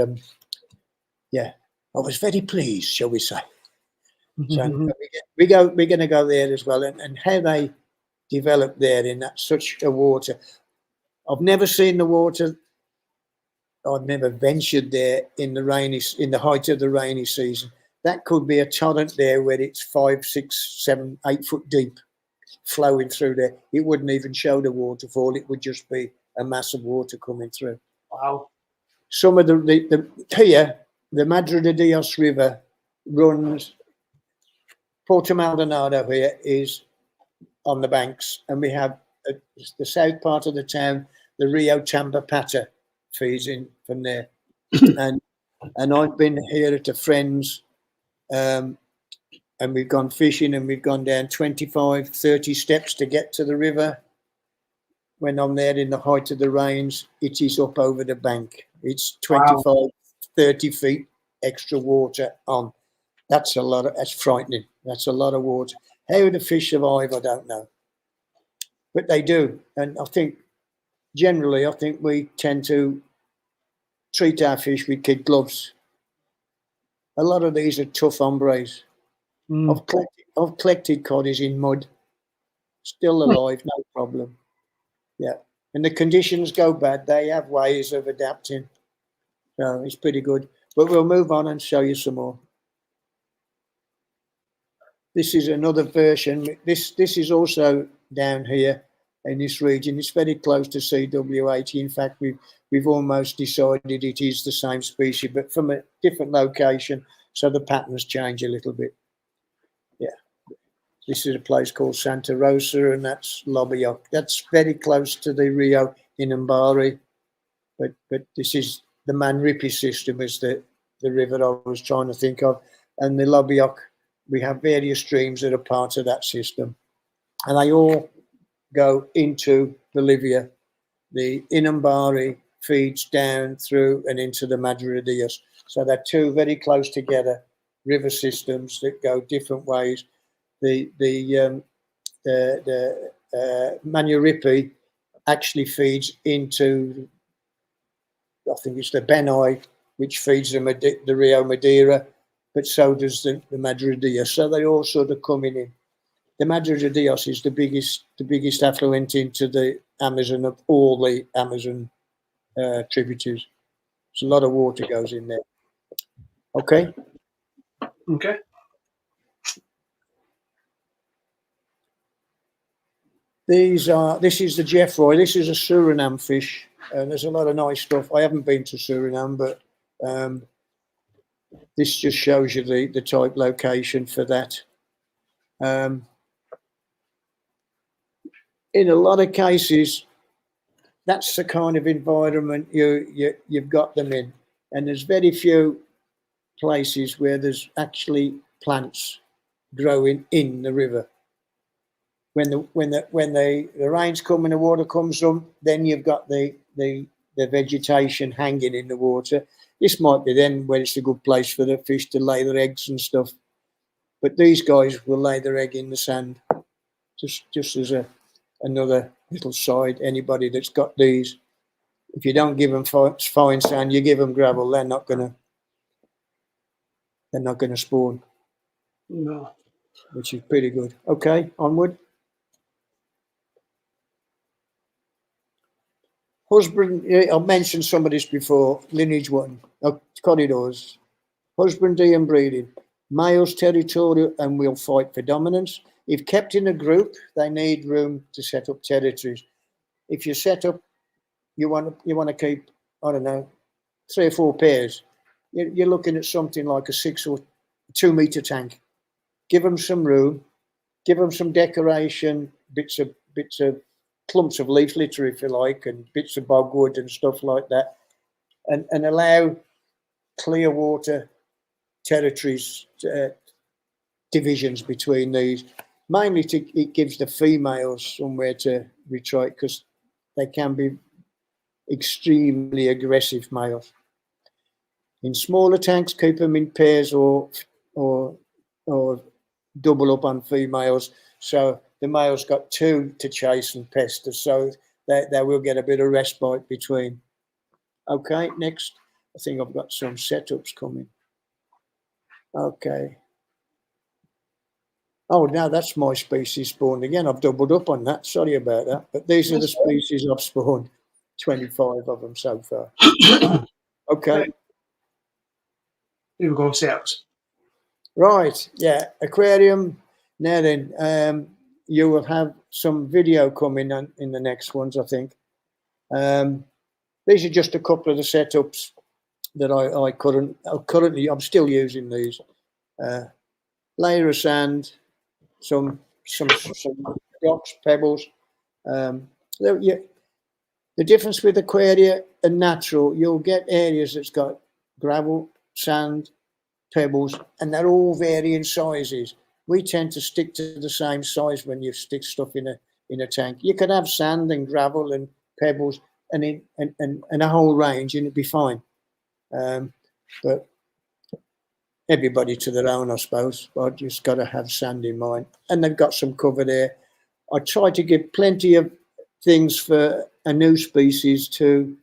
very pleased, shall we say. So we're going to go there as well, and how they develop there in that such a water. I've never seen the water. I've never ventured there in the height of the rainy season. That could be a torrent there where it's 5, 6, 7, 8 foot deep, flowing through there. It wouldn't even show the waterfall. It would just be a mass of water coming through. Wow. Some of the Madre de Dios River runs. Puerto Maldonado here is on the banks, and we have the south part of the town, the Rio Tambopata feeds in from there. and I've been here at a friend's, and we've gone fishing, and we've gone down 25, 30 steps to get to the river. when I'm there in the height of the rains, it is up over the bank. It's 25, Wow. 30 feet extra water on. That's a lot. That's frightening. That's a lot of water. How the fish survive, I don't know. But they do. And I think generally, I think we tend to treat our fish with kid gloves. A lot of these are tough hombres. Mm. I've collected coddies in mud, still alive, no problem. Yeah. And the conditions go bad, they have ways of adapting. So it's pretty good. But we'll move on and show you some more. This is another version. This is also down here in this region. It's very close to CW80. In fact, we've almost decided it is the same species, but from a different location, so the patterns change a little bit. Yeah. This is a place called Santa Rosa, and that's Lobbyock. That's very close to the Rio Inambari, but this is the Manripi system is the river I was trying to think of, and the Lobbyock. We have various streams that are part of that system, and they all go into Bolivia. The Inambari feeds down through and into the Madre de Dios. So they're two very close together river systems that go different ways. The Manuripi actually feeds into, I think it's the Benai, which feeds the Rio Madeira, but so does the Madre de Dios. So they all sort of coming in. The Madre de Dios is the biggest affluent into the Amazon of all the Amazon tributaries. So a lot of water goes in there. Okay. Okay. This is the Jeffroy. This is a Suriname fish, and there's a lot of nice stuff. I haven't been to Suriname, but this just shows you the type location for that. In a lot of cases, that's the kind of environment you've got them in, and there's very few places where there's actually plants growing in the river. When the rains come and the water comes up, then you've got the vegetation hanging in the water. This might be then when it's a good place for the fish to lay their eggs and stuff. But these guys will lay their egg in the sand. Just as another little side, anybody that's got these, if you don't give them fine sand, you give them gravel, they're not gonna spawn. No. Which is pretty good. Okay, onward. Husbandry, I've mentioned some of this before. Lineage 1, Corydoras. Husbandry and breeding. Males territorial and will fight for dominance. If kept in a group, they need room to set up territories. If you set up, you want to keep, I don't know, 3 or 4 pairs. You're looking at something like a 6 or 2 meter tank. Give them some room. Give them some decoration, bits of clumps of leaf litter, if you like, and bits of bogwood and stuff like that, and allow clear water territories, divisions between these. Mainly it gives the females somewhere to retreat, because they can be extremely aggressive males. In smaller tanks, keep them in pairs or double up on females, so the male's got 2 to chase and pester, so they will get a bit of respite between. Okay, next. I think I've got some setups coming. Okay. Oh, now that's my species spawned again. I've doubled up on that. Sorry about that. But these are the species I've spawned. 25 of them so far. Okay. Here we go, setups. Right. Yeah. Aquarium. Now then, you will have some video coming in the next ones, I think. These are just a couple of the setups that currently I'm still using these. Layer of sand, some rocks, pebbles. The difference with aquaria and natural, you'll get areas that's got gravel, sand, pebbles, and they're all varying sizes. We tend to stick to the same size when you stick stuff in in a tank. You could have sand and gravel and pebbles and a whole range, and it'd be fine. But everybody to their own, I suppose. But I just got to have sand in mind, and they've got some cover there. I try to give plenty of things for a new species to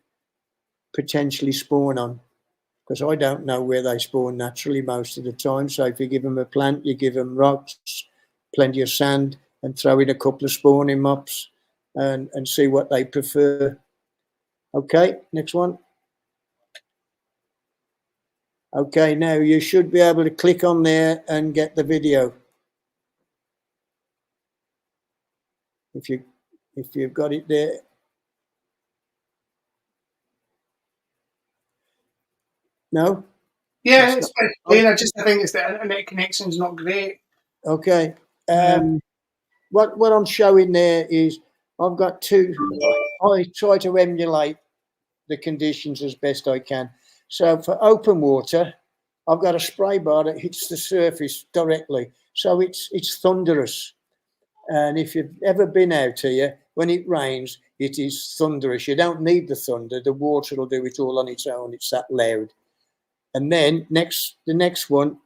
potentially spawn on, because I don't know where they spawn naturally most of the time. So if you give them a plant, you give them rocks, plenty of sand, and throw in a couple of spawning mops and see what they prefer. Okay, next one. Okay, now you should be able to click on there and get the video. If you've got it there. No? Yeah, It's it's very clear. I think it's the internet connection's not great. Okay. What I'm showing there is I've got two. I try to emulate the conditions as best I can. So for open water, I've got a spray bar that hits the surface directly. So it's thunderous. And if you've ever been out here, when it rains, it is thunderous. You don't need the thunder. The water will do it all on its own. It's that loud. And then the next one,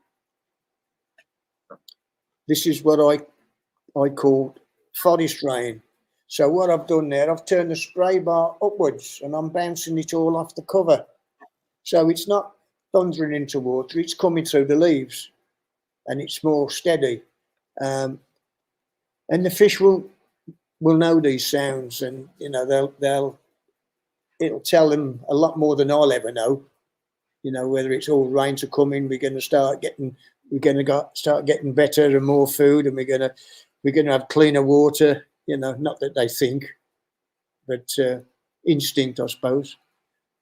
this is what I call forest rain. So what I've done there, I've turned the spray bar upwards and I'm bouncing it all off the cover. So it's not thundering into water, it's coming through the leaves and it's more steady. And the fish will know these sounds, and you know it'll tell them a lot more than I'll ever know. You know, whether it's all rains are coming, we're going to start getting better and more food, and we're going to have cleaner water. You know, not that they think, but instinct, I suppose.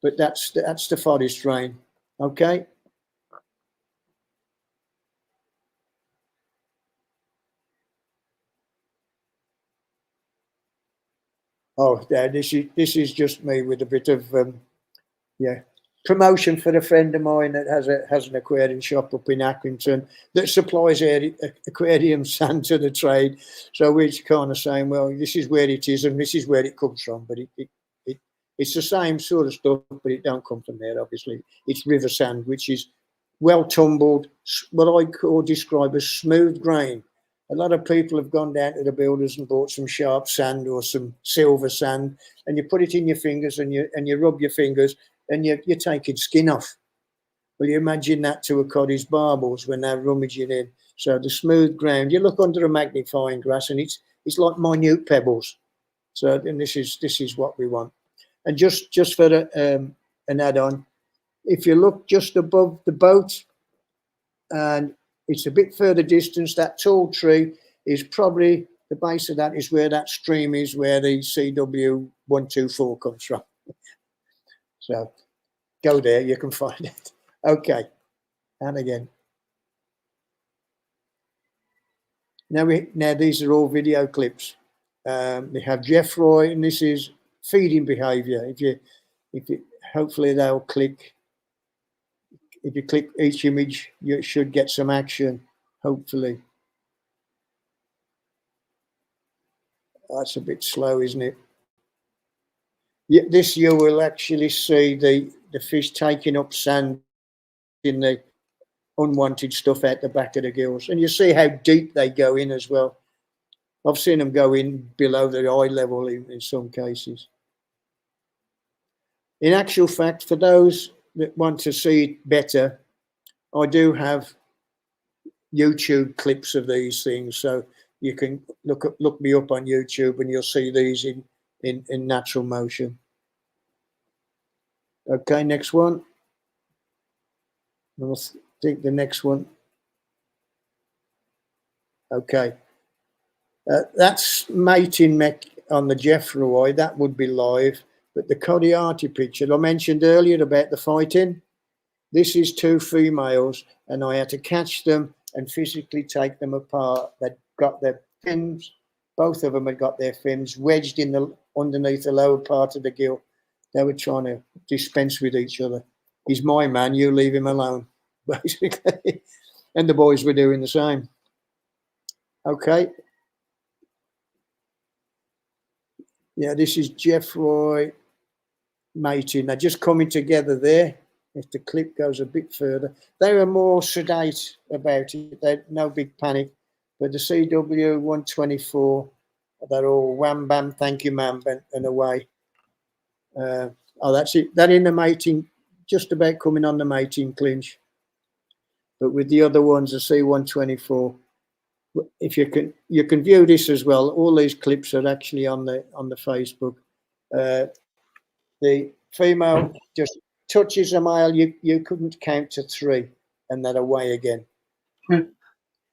But that's the forest rain. Okay. Oh, yeah, this is just me with a bit of promotion for a friend of mine that has an aquarium shop up in Accrington that supplies aquarium sand to the trade. So we're kind of saying, well, this is where it is and this is where it comes from. But it's the same sort of stuff, but it don't come from there, obviously. It's river sand, which is well tumbled, what I describe as smooth grain. A lot of people have gone down to the builders and bought some sharp sand or some silver sand, and you put it in your fingers and you rub your fingers and you're taking skin off. Well, you imagine that to a coddy's barbels when they're rummaging in. So the smooth ground, you look under a magnifying glass and it's like minute pebbles. So and this is what we want. And just for an add-on, if you look just above the boat and it's a bit further distance, that tall tree is probably, the base of that is where that stream is, where the CW124 comes from. So go there, you can find it. Okay, and again. Now these are all video clips. They have Jeffroy, and this is feeding behaviour. If you hopefully they'll click. If you click each image, you should get some action, hopefully. That's a bit slow, isn't it? Yeah, this you will actually see the fish taking up sand in the unwanted stuff out the back of the gills. And you see how deep they go in as well. I've seen them go in below the eye level in some cases. In actual fact, for those that want to see it better, I do have YouTube clips of these things, so you can look me up on YouTube and you'll see these in natural motion. Okay, next one. I think the next one. Okay, that's mating mech on the Jeffroy. That would be live, but the Corydoras picture I mentioned earlier about the fighting. This is two females, and I had to catch them and physically take them apart. They'd got their fins, both of them had got their fins wedged in underneath the lower part of the gill. They were trying to dispense with each other. He's my man, you leave him alone, basically. And the boys were doing the same. Okay. Yeah, this is Jeffroy mating. They're just coming together there. If the clip goes a bit further, they were more sedate about it. They no big panic. But the CW 124, they're all wham bam, thank you, ma'am, and away. Oh, that's it. That in the mating, just about coming on the mating clinch. But with the other ones, the C124, if you can view this as well. All these clips are actually on the Facebook. The female just touches a male. You couldn't count to 3, and then away again.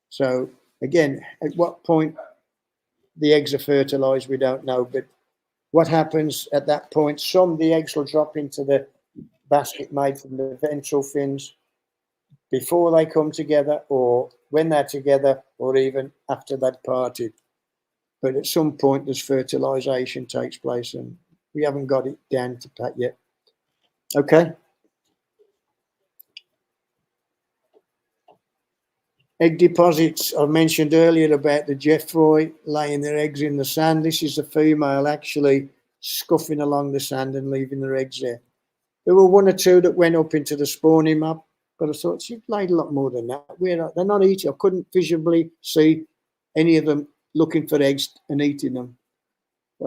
So again, at what point the eggs are fertilized, we don't know. But what happens at that point? Some of the eggs will drop into the basket made from the ventral fins before they come together, or when they're together, or even after they've parted. But at some point, there's fertilization takes place, and we haven't got it down to pat yet. Okay. Egg deposits. I mentioned earlier about the Jeffroy laying their eggs in the sand. This is the female actually scuffing along the sand and leaving their eggs there. There were 1 or 2 that went up into the spawning map, but I thought she'd laid a lot more than that. They're not eating. I couldn't visibly see any of them looking for eggs and eating them.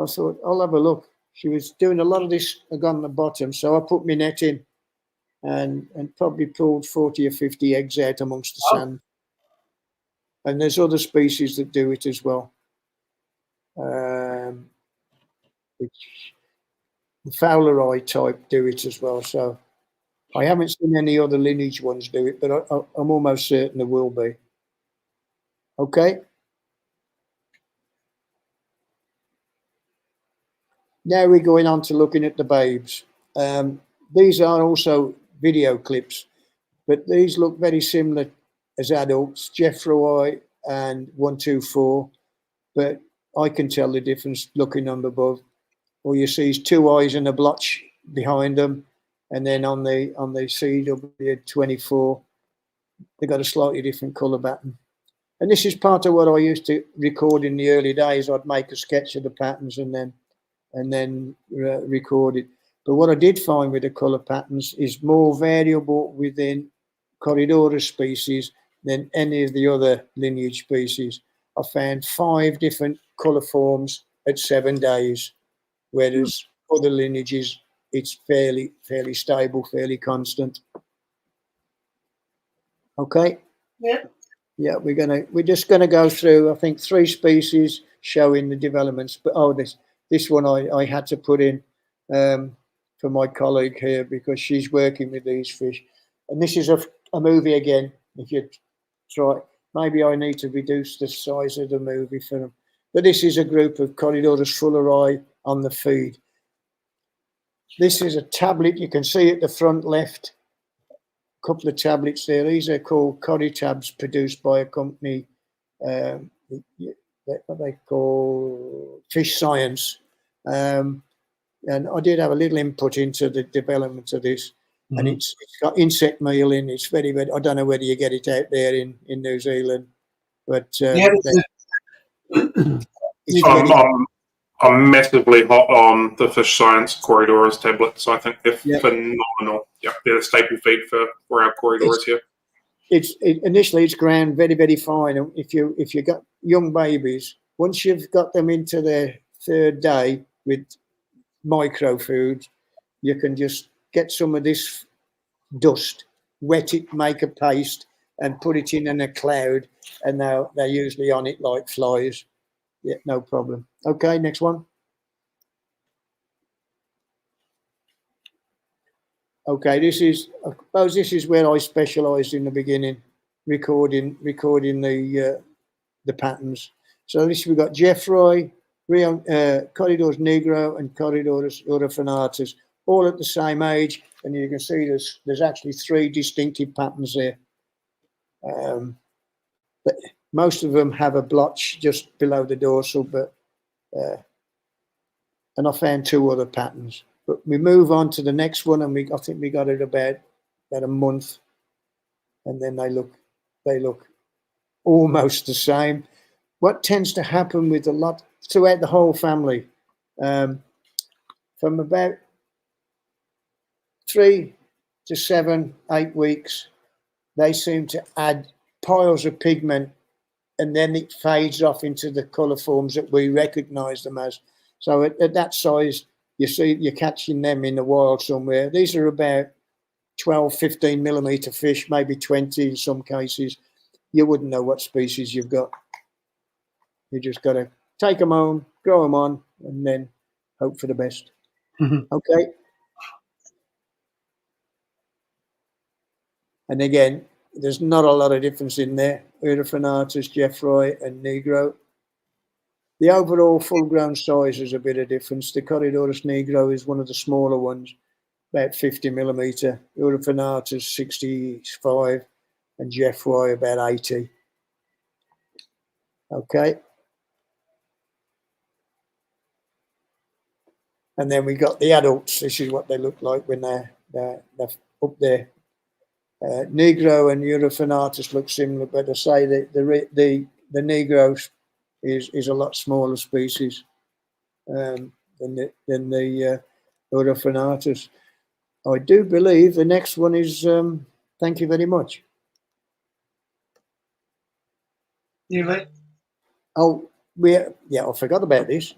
I thought, I'll have a look. She was doing a lot of this on the bottom, so I put my net in and probably pulled 40 or 50 eggs out amongst the sand. And there's other species that do it as well. The Fowleri type do it as well. So I haven't seen any other lineage ones do it, but I'm almost certain there will be. Okay. Now we're going on to looking at the babes. These are also video clips, but these look very similar as adults, Jeffroy and 124, but I can tell the difference looking on above. All you see is 2 eyes and a blotch behind them, and then on the CW24, they got a slightly different colour pattern. And this is part of what I used to record in the early days. I'd make a sketch of the patterns and then record it. But what I did find with the colour patterns is more variable within Corydoras species than any of the other lineage species. I found 5 different colour forms at 7 days, whereas other lineages, it's fairly stable, fairly constant. Okay. Yeah. Yeah, we're just gonna go through, I think, 3 species showing the developments. But this one I had to put in for my colleague here because she's working with these fish. And this is a movie again. If you try, maybe I need to reduce the size of the movie for them. But this is a group of Corydoras fulleri on the feed. This is a tablet. You can see at the front left, a couple of tablets there. These are called Corytabs, produced by a company, what they call Fish Science. And I did have a little input into the development of this. And it's got insect meal in. It's very, very, I don't know whether you get it out there in New Zealand, but I'm massively hot on the Fish Science Corydoras tablets. I think they're phenomenal. Yeah, they're a staple feed for our Corydoras here. Initially it's ground very, very fine. And if you got young babies, once you've got them into their 3rd day with micro food, you can just get some of this dust, wet it, make a paste, and put it in a cloud, and they're usually on it like flies. Yeah, no problem. Okay, next one. Okay, I suppose this is where I specialised in the beginning, recording the patterns. So this we've got Jeffroy, Corydoras negro, and Corydoras urifanatus, all at the same age, and you can see there's actually 3 distinctive patterns there. But most of them have a blotch just below the dorsal, but and I found 2 other patterns. But we move on to the next one, and I think we got it about a month, and then they look almost the same. What tends to happen with a lot throughout the whole family, From about 3 to 7, 8 weeks, they seem to add piles of pigment, and then it fades off into the colour forms that we recognise them as. So at that size, you're catching them in the wild somewhere. These are about 12, 15 millimetre fish, maybe 20 in some cases. You wouldn't know what species you've got. You just got to take them home, grow them on, and then hope for the best. Okay. And again, there's not a lot of difference in there. Urifanatus, Jeffroy, and Negro. The overall full-grown size is a bit of difference. The Corydoras Negro is one of the smaller ones, about 50 millimetre. Urifanatus 65, and Jeffroy about 80. Okay. And then we got the adults. This is what they look like when they're up there. Negro and Urifanatus look similar, but I say the Negro is a lot smaller species than the Urifanatus. I do believe the next one is. Thank you very much. You right? Oh, I forgot about this.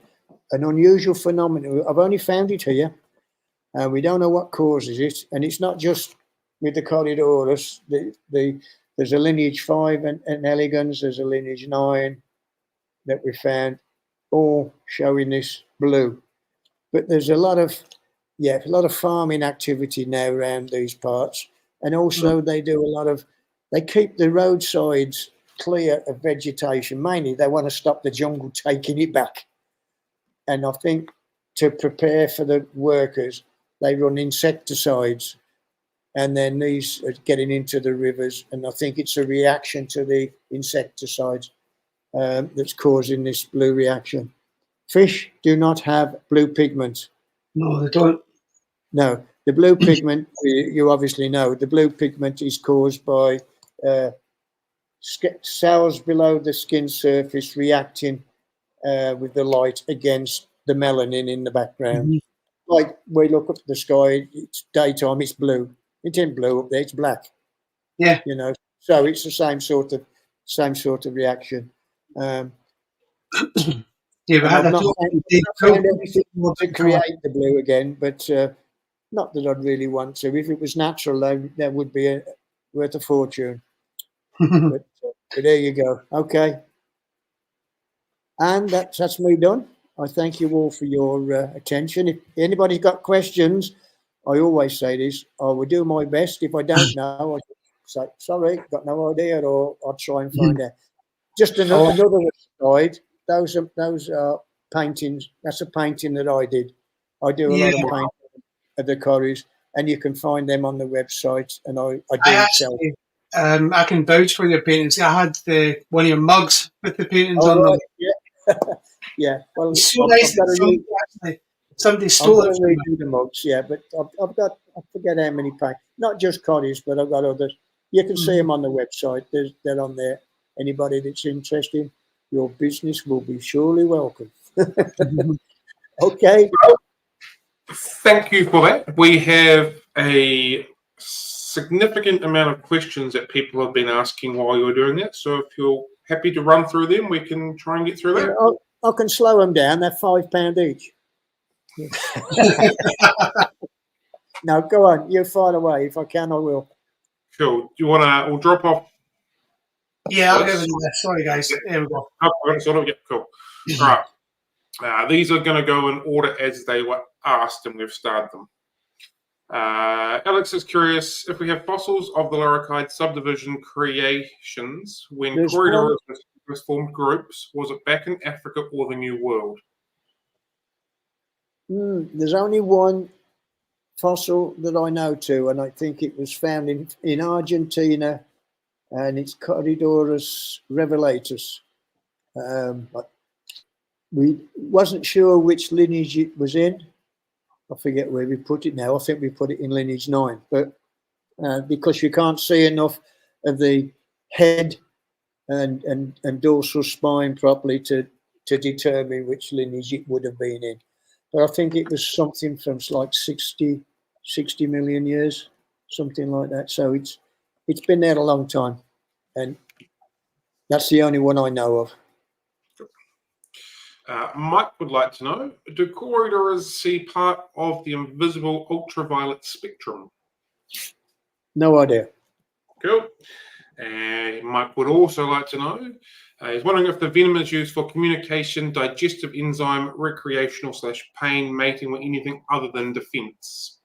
An unusual phenomenon. I've only found it here. We don't know what causes it, and it's not just with the Corydoras. There's a lineage 5 and elegans. There's a lineage 9 that we found, all showing this blue. But there's a lot of farming activity now around these parts, and also they keep the roadsides clear of vegetation. Mainly, they want to stop the jungle taking it back. And I think to prepare for the workers, they run insecticides, and then these are getting into the rivers. And I think it's a reaction to the insecticides that's causing this blue reaction. Fish do not have blue pigment. No, they don't. No, the blue pigment, you obviously know, the blue pigment is caused by cells below the skin surface reacting with the light against the melanin in the background. Like we look up at the sky, it's daytime, it's blue. It ain't blue up there, it's black. Yeah. You know, so it's the same sort of reaction. Yeah, but I've not found anything to create the blue again, but not that I'd really want to. If it was natural, that would be worth a fortune. but there you go. Okay. And that's me done. I thank you all for your attention. If anybody's got questions, I always say this, I will do my best. If I don't know, I'll say, sorry, got no idea, or I'll try and find out. Just another aside, those are paintings. That's a painting that I did. I do a lot of painting of the Corys, and you can find them on the website, and I do sell. I can vouch for your paintings. I had one of your mugs with the paintings on them. Yeah. Yeah. Well, it's so nice that somebody stole it. Redo the mugs, yeah, but I've got, I forget how many paintings. Not just Corys, but I've got others. You can see them on the website. They're on there. Anybody that's interested, your business will be surely welcome. Okay. Well, thank you for that. We have a significant amount of questions that people have been asking while you're doing that. So if you're happy to run through them, we can try and get through that. I can slow them down. They're £5 each. No, go on. You fire away. If I can, I will. Cool. Do you want to? We'll drop off. Yeah, I'll give it a left. Sorry, guys. There we go. Oh, sort of. Yeah, cool. All right. These are going to go in order as they were asked, and we've started them. Alex is curious if we have fossils of the Loricide subdivision creations when Corydoras formed groups. Was it back in Africa or the New World? There's only one fossil that I know to, and I think it was found in Argentina, and it's Corydoras revelatus. We wasn't sure which lineage it was in. I forget where we put it now. I think we put it in lineage 9, but because you can't see enough of the head and dorsal spine properly to determine which lineage it would have been in. but I think it was something from like 60 million years, something like that. So it's been there a long time, and that's the only one I know of. Mike would like to know, do Corydoras see part of the invisible ultraviolet spectrum? No idea. Cool. And Mike would also like to know, he's wondering if the venom is used for communication, digestive enzyme, recreational / pain, mating, or anything other than defense.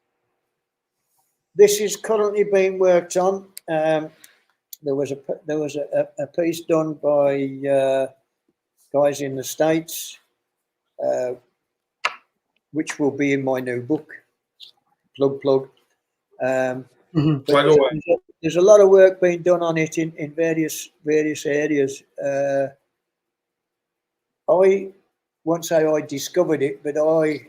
This is currently being worked on. There was a piece done by guys in the States, which will be in my new book. Plug. Plug away. There's a lot of work being done on it in various areas. I won't say I discovered it, but I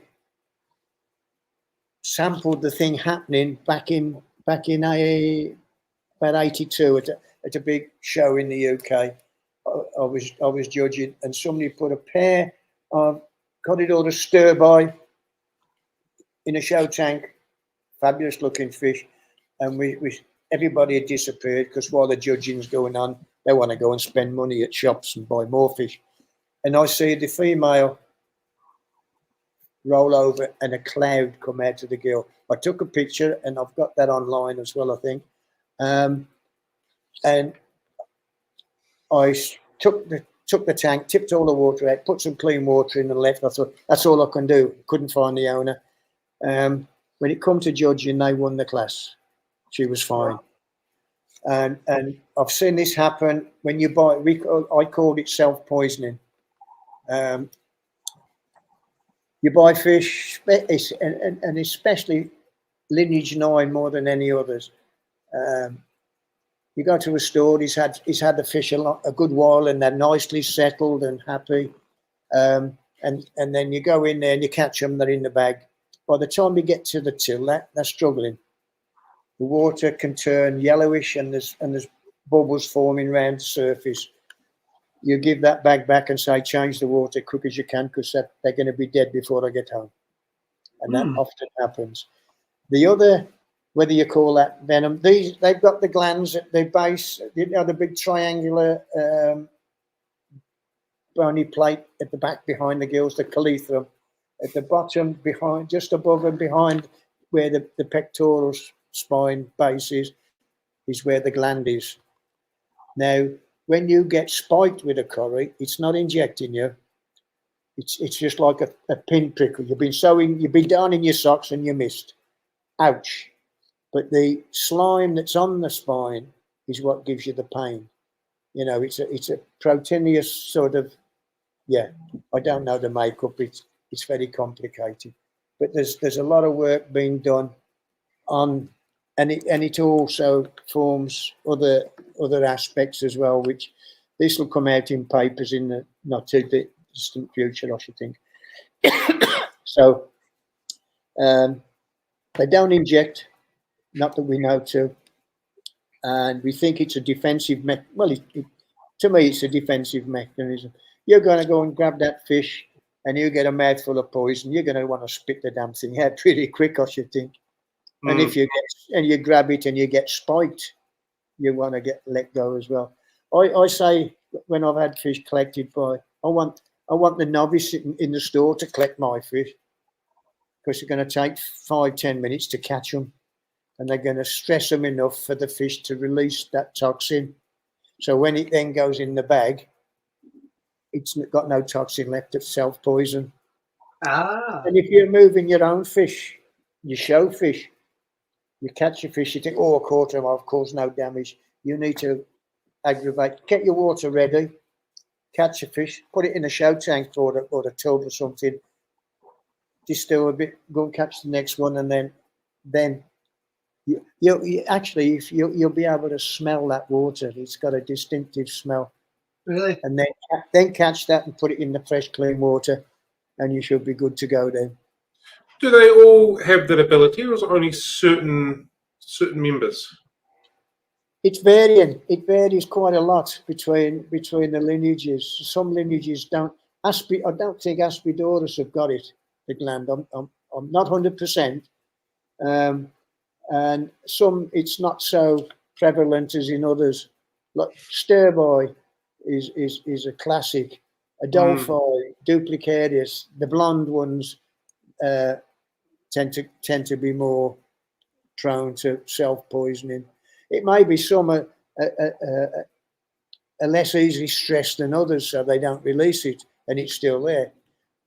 sampled the thing happening back in about 82 at a big show in the UK. I was judging, and somebody put a pair of Corydoras stirby in a show tank, fabulous looking fish, and everybody had disappeared because while the judging's going on, they want to go and spend money at shops and buy more fish. And I see the female roll over and a cloud come out of the gill. I took a picture, and I've got that online as well, I think. And I took the tank, tipped all the water out, put some clean water in and left. I thought, that's all I can do. Couldn't find the owner. When it come to judging, they won the class. She was fine. And I've seen this happen when you buy, I called it self-poisoning. You buy fish, and especially Lineage 9 more than any others. You go to a store, he's had the fish a good while, and they're nicely settled and happy. And then you go in there and you catch them, they're in the bag. By the time you get to the till, they're struggling. The water can turn yellowish, and there's bubbles forming around the surface. You give that bag back and say, change the water quick as you can, because they're going to be dead before I get home. And that often happens. The other, whether you call that venom, they've got the glands at the base, the big triangular bony plate at the back behind the gills, the calithrum. At the bottom, behind, just above and behind where the pectoral spine base is where the gland is. Now, when you get spiked with a curry, it's not injecting you. It's just like a pin prickle. You've been down in your socks and you missed. Ouch. But the slime that's on the spine is what gives you the pain. You know, it's a proteinous sort of, I don't know the makeup. It's very complicated. But there's a lot of work being done on, and it also forms other aspects as well, which this will come out in papers in the not too distant future, I should think. So they don't inject, not that we know to, and we think it's a defensive to me it's a defensive mechanism. You're going to go and grab that fish and you get a mouthful of poison, you're going to want to spit the damn thing out pretty quick, I should think. And if you grab it and you get spiked, you want to let go as well. I say when I've had fish collected by, I want the novice sitting in the store to collect my fish, because they're going to take 5-10 minutes to catch them, and they're going to stress them enough for the fish to release that toxin. So when it then goes in the bag, it's got no toxin left of self-poison. And if you're moving your own fish, you show fish, you catch a fish, you think, oh, I caught him, I've caused no damage. You need to aggravate, get your water ready, catch a fish, put it in a show tank or a tub or something, distill a bit, go and catch the next one, and then you'll be able to smell that water. It's got a distinctive smell. Really? And then catch that and put it in the fresh, clean water, and you should be good to go then. Do they all have that ability, or is it only certain members? It's varying. It varies quite a lot between the lineages. Some lineages don't. I don't think Husbandry have got it. the gland. I'm not 100%. And some it's not so prevalent as in others. Like stirby is a classic. Adelphi, Duplicarius, the blonde ones tend to be more prone to self-poisoning. It may be some are less easily stressed than others, so they don't release it, and it's still there.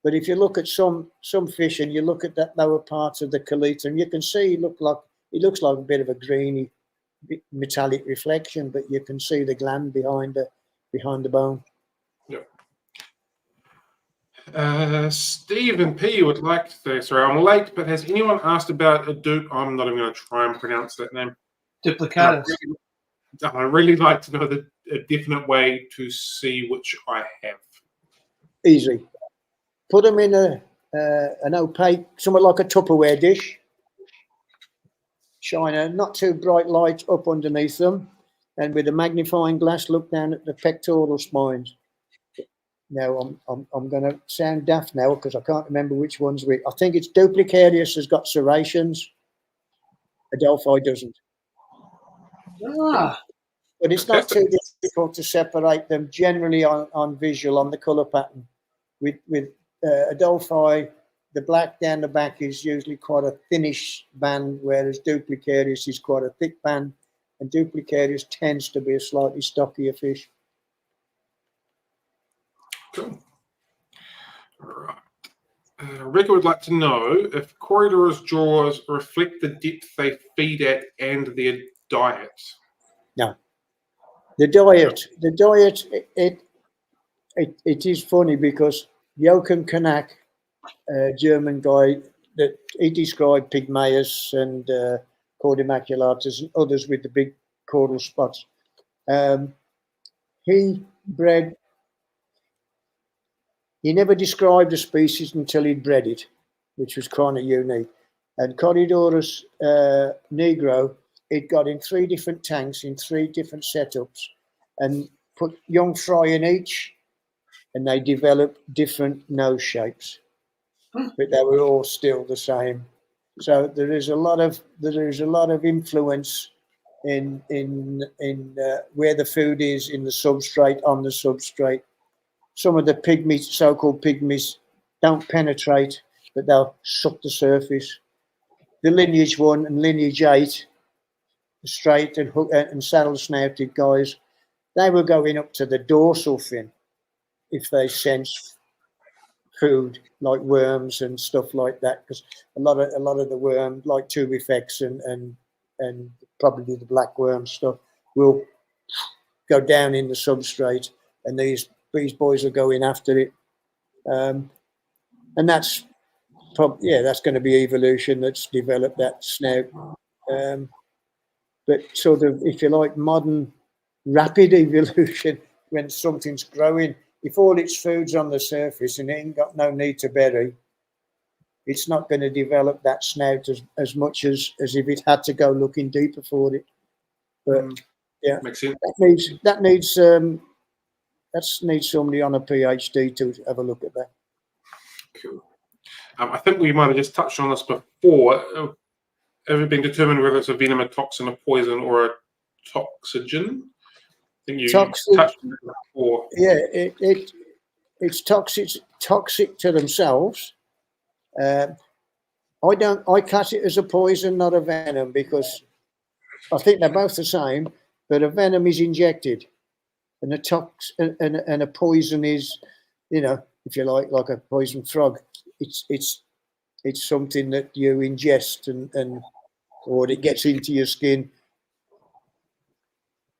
But if you look at some fish and you look at that lower part of the coletum, you can see it looks like a bit of a greeny metallic reflection, but you can see the gland behind the bone. Yep. Stephen P would like to say, sorry, I'm late, but has anyone asked about a dupe? I'm not even going to try and pronounce that name. Duplicatus. I really like to know a definite way to see which I have. Easy. Put them in an opaque, somewhat like a Tupperware dish. Shine a not too bright light up underneath them, and with a magnifying glass, look down at the pectoral spines. Now I'm going to sound daft now because I can't remember which one's which. I think it's Duplicarius has got serrations. Adelphi doesn't. Ah, But it's not too difficult to separate them generally on visual, on the colour pattern. With Adelphi, the black down the back is usually quite a thinnish band, whereas Duplicarius is quite a thick band, and Duplicarius tends to be a slightly stockier fish. Cool. All right. Rebecca would like to know if Corydoras jaws reflect the depth they feed at and their diet. No. The diet, it is funny because Joachim Kanak, German guy, that he described Pygmaeus and Cordimaculatus and others with the big caudal spots. He never described a species until he'd bred it, which was kind of unique. And Corydoras negro, it got in 3 different tanks in 3 different setups, and put young fry in each, and they developed different nose shapes, but they were all still the same. So there is a lot of influence in where the food is in the substrate, on the substrate. Some of the pygmies, so-called pygmies, don't penetrate, but they'll suck the surface. The Lineage 1 and Lineage 8, the straight and hook and saddle-snouted guys, they were going up to the dorsal fin if they sense food like worms and stuff like that, because a lot of the worm, like tubifex and probably the black worm stuff, will go down in the substrate, and these boys are going after it, and that's going to be evolution that's developed that snout. But sort of, if you like, modern rapid evolution, when something's growing, if all its food's on the surface and it ain't got no need to bury, it's not going to develop that snout as much as if it had to go looking deeper for it. But yeah, makes sense. That needs somebody on a PhD to have a look at that. Cool. I think we might have just touched on this before. Have it been determined whether it's a venom, a toxin, a poison, or a toxogen? I think you touched on it before. Yeah, it's toxic to themselves. I class it as a poison, not a venom, because I think they're both the same. But a venom is injected, and a poison is, if you like a poison frog. It's something that you ingest or it gets into your skin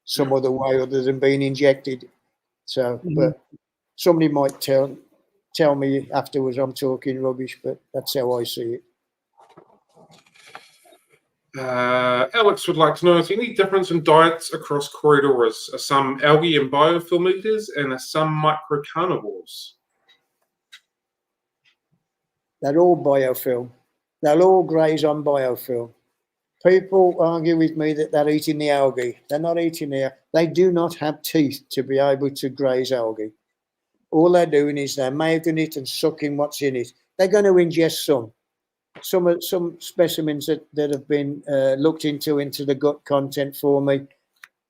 some other way other than being injected. So, but somebody might tell me afterwards I'm talking rubbish, but that's how I see it. Alex would like to know, is there any difference in diets across Corydoras? Are some algae and biofilm eaters, and are some microcarnivores? They're all biofilm. They'll all graze on biofilm. People argue with me that they're eating the algae. They're not eating they do not have teeth to be able to graze algae. All they're doing is they're mouthing it and sucking what's in it. they're going to ingest some specimens that have been looked into the gut content for me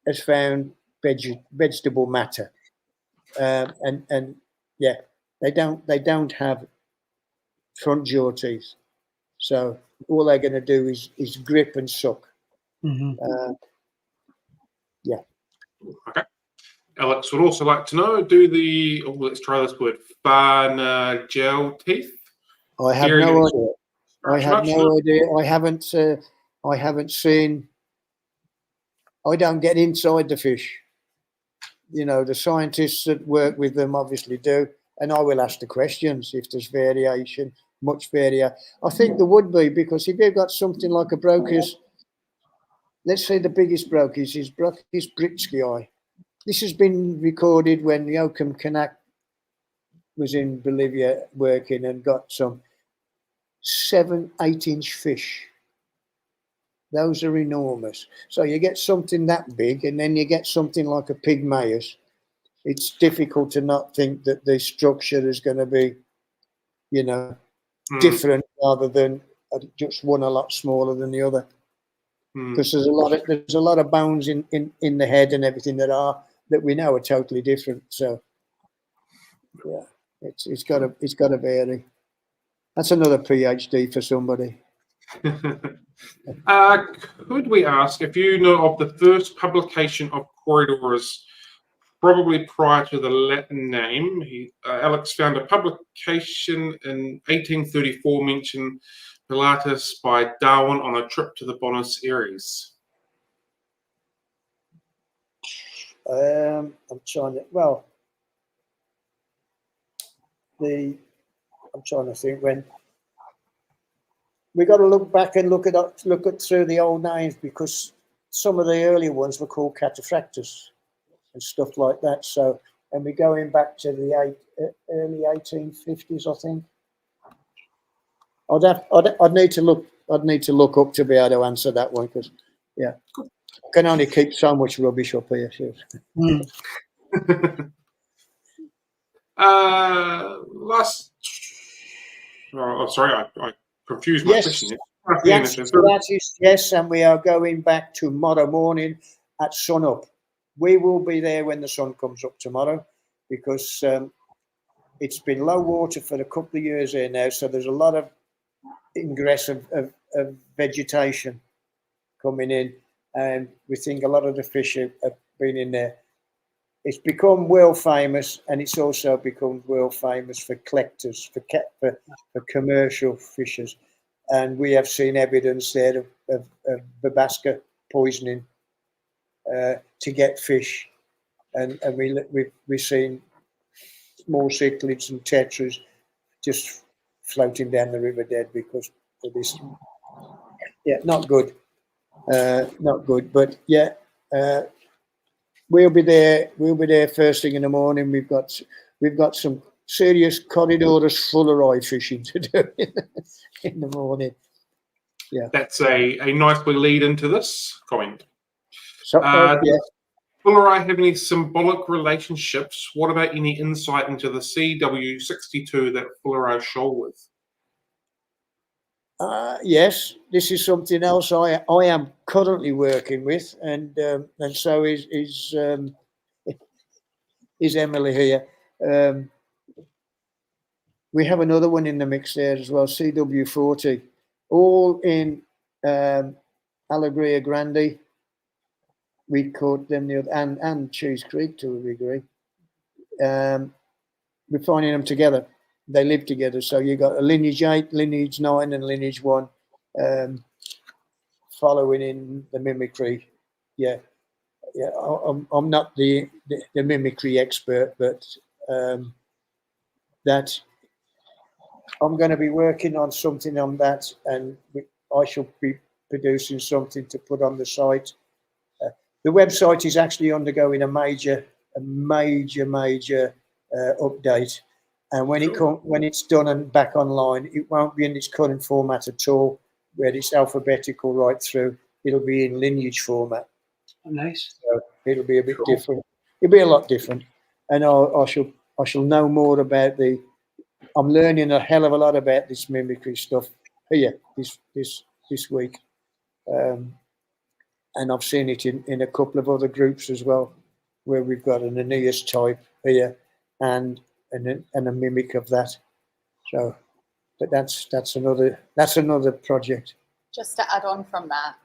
has found vegetable matter, and yeah, they don't have front jaw teeth, so all they're going to do is grip and suck. Mm-hmm. Yeah. Okay. Alex would also like to know, do the, let's try this word, gel teeth? I have Very no good. idea. I Much, have much, no idea. I haven't seen. I don't get inside the fish. You know, the scientists that work with them obviously do, and I will ask the questions if there's variation, much variation. I think there would be, because if you've got something like a Broca's, let's say the biggest Broca's is Broca's Britskii. This has been recorded when Joachim Kanak was in Bolivia working and got some 7-8 inch fish. Those are enormous. So you get something that big, and then you get something like a Pygmaeus. It's difficult to not think that the structure is going to be, you know, different rather than just one a lot smaller than the other. Because there's a lot of bones in the head and everything that we know are totally different. So yeah, it's got to vary. That's another PhD for somebody. Could we ask if you know of the first publication of Corydoras, probably prior to the Latin name? Alex found a publication in 1834 mentioned Pilatus by Darwin on a trip to the Buenos Aires. I'm trying to. Well, I'm trying to think when. We got to look back and look at through the old names, because some of the earlier ones were called cataphractus and stuff like that. So, and we're going back to the early 1850s, I think. I'd need to look up to be able to answer that one, because yeah, I can only keep so much rubbish up here. Last. Oh, sorry, I confused my question. The answer to that is yes, and we are going back tomorrow morning at sunup. We will be there when the sun comes up tomorrow, because it's been low water for a couple of years here now, so there's a lot of ingress of vegetation coming in, and we think a lot of the fish have been in there. It's become world famous, and it's also become world famous for collectors, for commercial fishers. And we have seen evidence there of babasca poisoning to get fish, and we've seen small cichlids and tetras just floating down the river dead because of this. Yeah, not good, not good. But yeah, we'll be there. We'll be there first thing in the morning. We've got some serious Corydoras fuller eye fishing to do in the morning. Yeah, that's a nicely lead into this comment. So yeah. Fuller eye have any symbolic relationships? What about any insight into the CW62 that fuller eye shoal with? Yes, this is something else I am currently working with, and so is Emily here. We have another one in the mix there as well, CW40, all in Alegria Grande. We caught them the other, and Cheese Creek to a degree. We're finding them together. They live together. So you got a Lineage 8, Lineage 9, and Lineage 1 following in the mimicry. Yeah. I'm not the mimicry expert, but that I'm going to be working on something on that, and I shall be producing something to put on the site. The website is actually undergoing a major update, and when it's done and back online, it won't be in its current format at all, where it's alphabetical right through. It'll be in Lineage format. Nice. So it'll be a bit different. It'll be a lot different, and I shall know more about the I'm learning a hell of a lot about this mimicry stuff here this week, and I've seen it in a couple of other groups as well, where we've got an Aeneas type here and a mimic of that. So, but that's another project. Just to add on from that,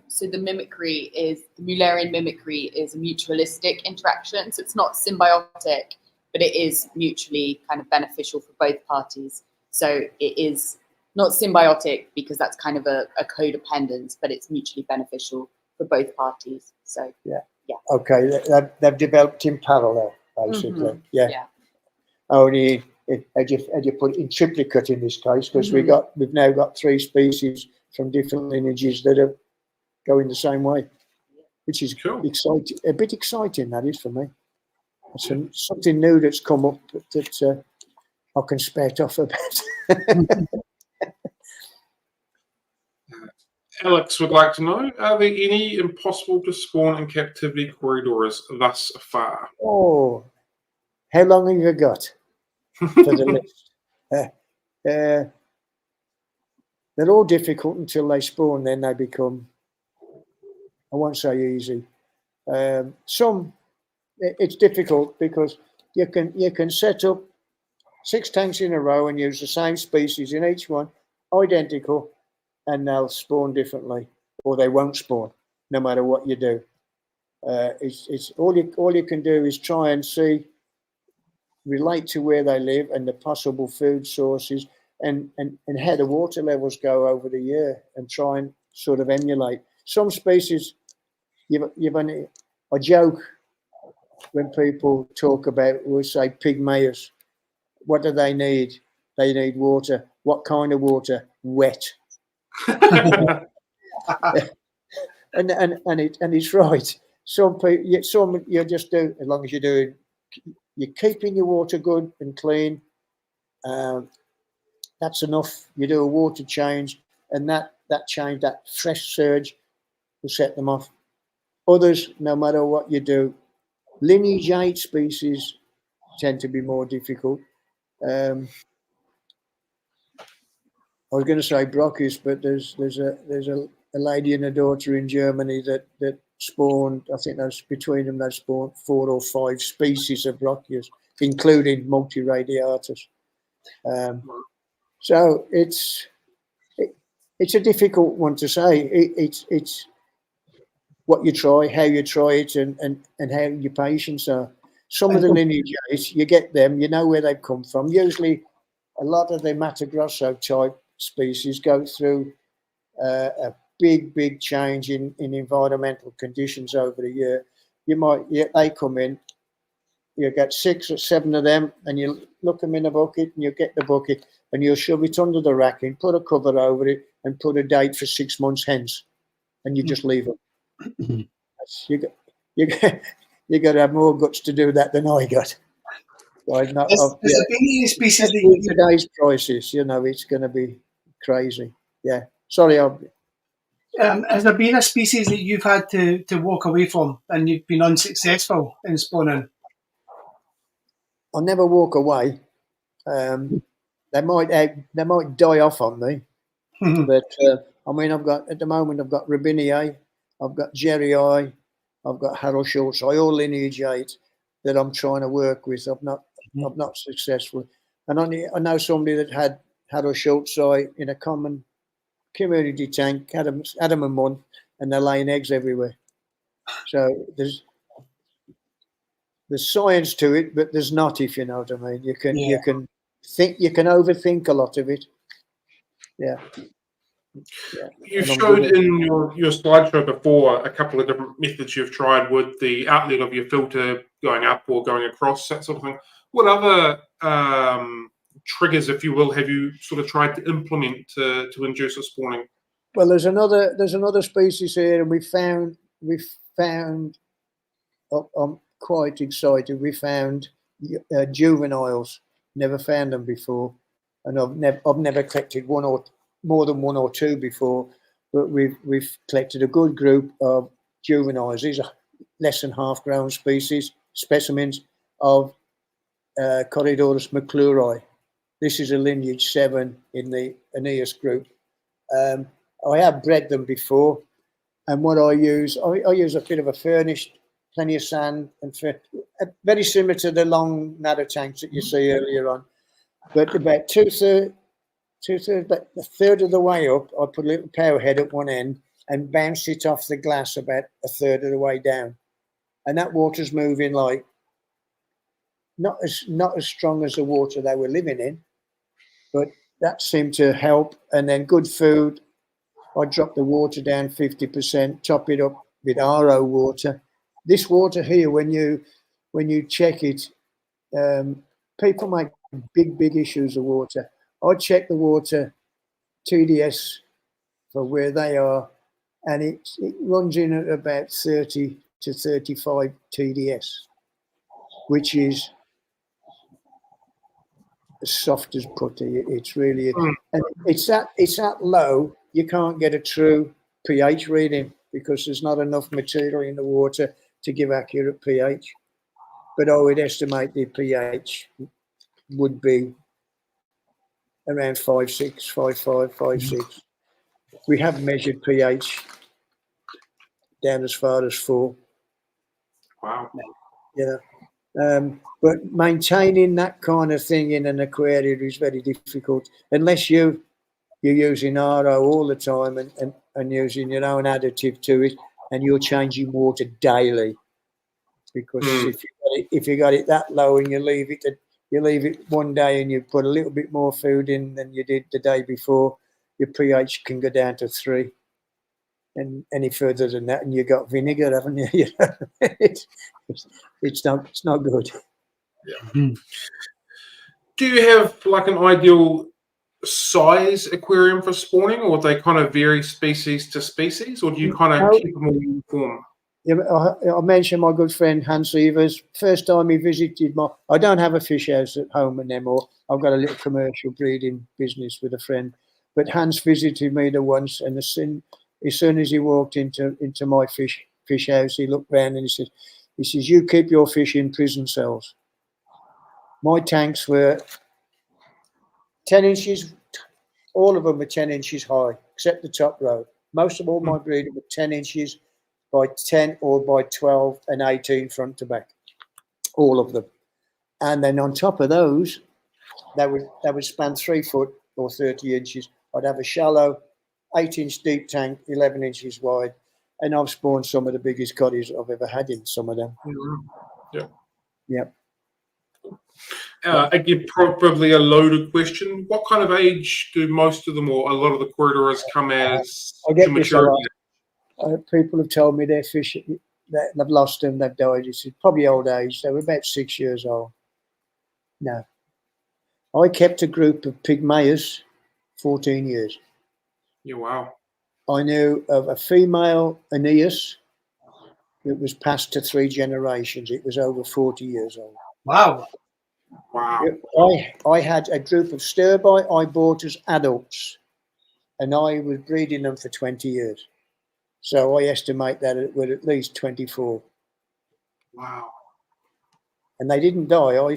so the Mullerian mimicry is a mutualistic interaction. So it's not symbiotic, but it is mutually kind of beneficial for both parties. So it is not symbiotic because that's kind of a codependence, but it's mutually beneficial for both parties. So yeah. Okay, they've developed in parallel, basically. Mm-hmm. Yeah. Only had you put it in triplicate in this case, because we've now got 3 species from different lineages that are going the same way, which is cool. Exciting. A bit exciting, that is, for me. It's something new that's come up that I can spout off about. Alex would like to know, are there any impossible to spawn in captivity Corydoras thus far? Oh, how long have you got for the list? They're all difficult until they spawn, then they become, I won't say easy. Some, it's difficult because you can set up 6 tanks in a row and use the same species in each one, identical, and they'll spawn differently, or they won't spawn, no matter what you do. It's all you can do is try and relate to where they live and the possible food sources, and how the water levels go over the year, and try and sort of emulate. Some species, I joke when people talk about, we'll say pygmaeus. What do they need? They need water. What kind of water? Wet. and it's right. Some you just do, as long as you're keeping your water good and clean. That's enough. You do a water change, and that change, that fresh surge, will set them off. Others, no matter what you do, lineage 8 species tend to be more difficult. I was going to say Brocchius, but there's a lady and a daughter in Germany that spawned. I think that's between them. They spawned 4 or 5 species of Brocchius, including multiradiatus. So it's a difficult one to say. It's what you try, how you try it, and how your patients are. Some of the lineages, you get them, you know where they've come from. Usually, a lot of the Mato Grosso type species go through a big change in environmental conditions over the year. They come in, you get 6 or 7 of them, and you look them in a bucket, and you get the bucket, and you'll shove it under the racking, put a cover over it, and put a date for 6 months hence, and you just leave them. You got to have more guts to do that than I got. Has there been any species that with today's prices, it's going to be crazy. Yeah. Sorry, has there been a species that you've had to walk away from and you've been unsuccessful in spawning? I'll never walk away. They might die off on me, but at the moment I've got Robinii, I've got Jerry, I've got Harold Schultz, all lineage 8 that I'm trying to work with. I've not successful, and I know somebody that had Harold Schultz in a common community tank, had them a month, and they're laying eggs everywhere. So there's science to it, but there's not, if you know what I mean. You can overthink a lot of it. Yeah. You showed in your slideshow before a couple of different methods you've tried with the outlet of your filter going up or going across, that sort of thing. What other triggers, if you will, have you sort of tried to implement to induce a spawning? Well, there's another species here, and we found. I'm quite excited. We found juveniles. Never found them before, and I've never collected more than 1 or 2 before. But we've collected a good group of juveniles. These are less than half-grown specimens of Corydoras McCluroi. This is a lineage 7 in the Aeneas group. I have bred them before, and what I use a bit of a furnished, plenty of sand, and very similar to the long narrow tanks that you see earlier on. But about about a third of the way up, I put a little power head at one end and bounce it off the glass about a third of the way down, and that water's moving like not as strong as the water they were living in, but that seemed to help. And then good food, I drop the water down 50%, top it up with RO water. This water here, when you check it, people make big issues of water. I check the water TDS for where they are, and it runs in at about 30 to 35 TDS, which is as soft as putty. It's really, and it's that low, you can't get a true pH reading because there's not enough material in the water to give accurate pH. But I would estimate the pH would be around 5.6, 5.5, 5.6. We have measured pH down as far as 4. Wow. Yeah. But maintaining that kind of thing in an aquarium is very difficult unless you're using RO all the time and using your own additive to it, and you're changing water daily. Because if you got it that low and you leave it one day and you put a little bit more food in than you did the day before, your pH can go down to 3. And any further than that, and you got vinegar, haven't you? You know, it's not good. Yeah. Do you have like an ideal size aquarium for spawning, or they kind of vary species to species, or do you kind of keep them all uniform? Yeah, I mentioned my good friend Hans Evers. First time he visited I don't have a fish house at home anymore. I've got a little commercial breeding business with a friend. But Hans visited me there once, and as soon as he walked into my fish house, he looked round and he says, "You keep your fish in prison cells." My tanks were 10 inches, all of them were 10 inches high, except the top row. Most of all my breeding were 10 inches by 10 or by 12 and 18 front to back, all of them. And then on top of those, that would span 3 foot or 30 inches. I'd have a shallow 8-inch deep tank, 11 inches wide, and I've spawned some of the biggest coddies I've ever had in some of them. Yeah. Yep. Again, probably a loaded question. What kind of age do most of them, or a lot of the Corydoras, come as to maturity? People have told me their fish, they've lost them, they've died. It's probably old age. They were about 6 years old. No. I kept a group of Pygmaeus 14 years. Yeah, wow. I knew of a female Aeneas that was passed to 3 generations. It was over 40 years old. Wow. Wow. I had a group of Sturbai I bought as adults, and I was breeding them for 20 years. So I estimate that it was at least 24. Wow. And they didn't die. I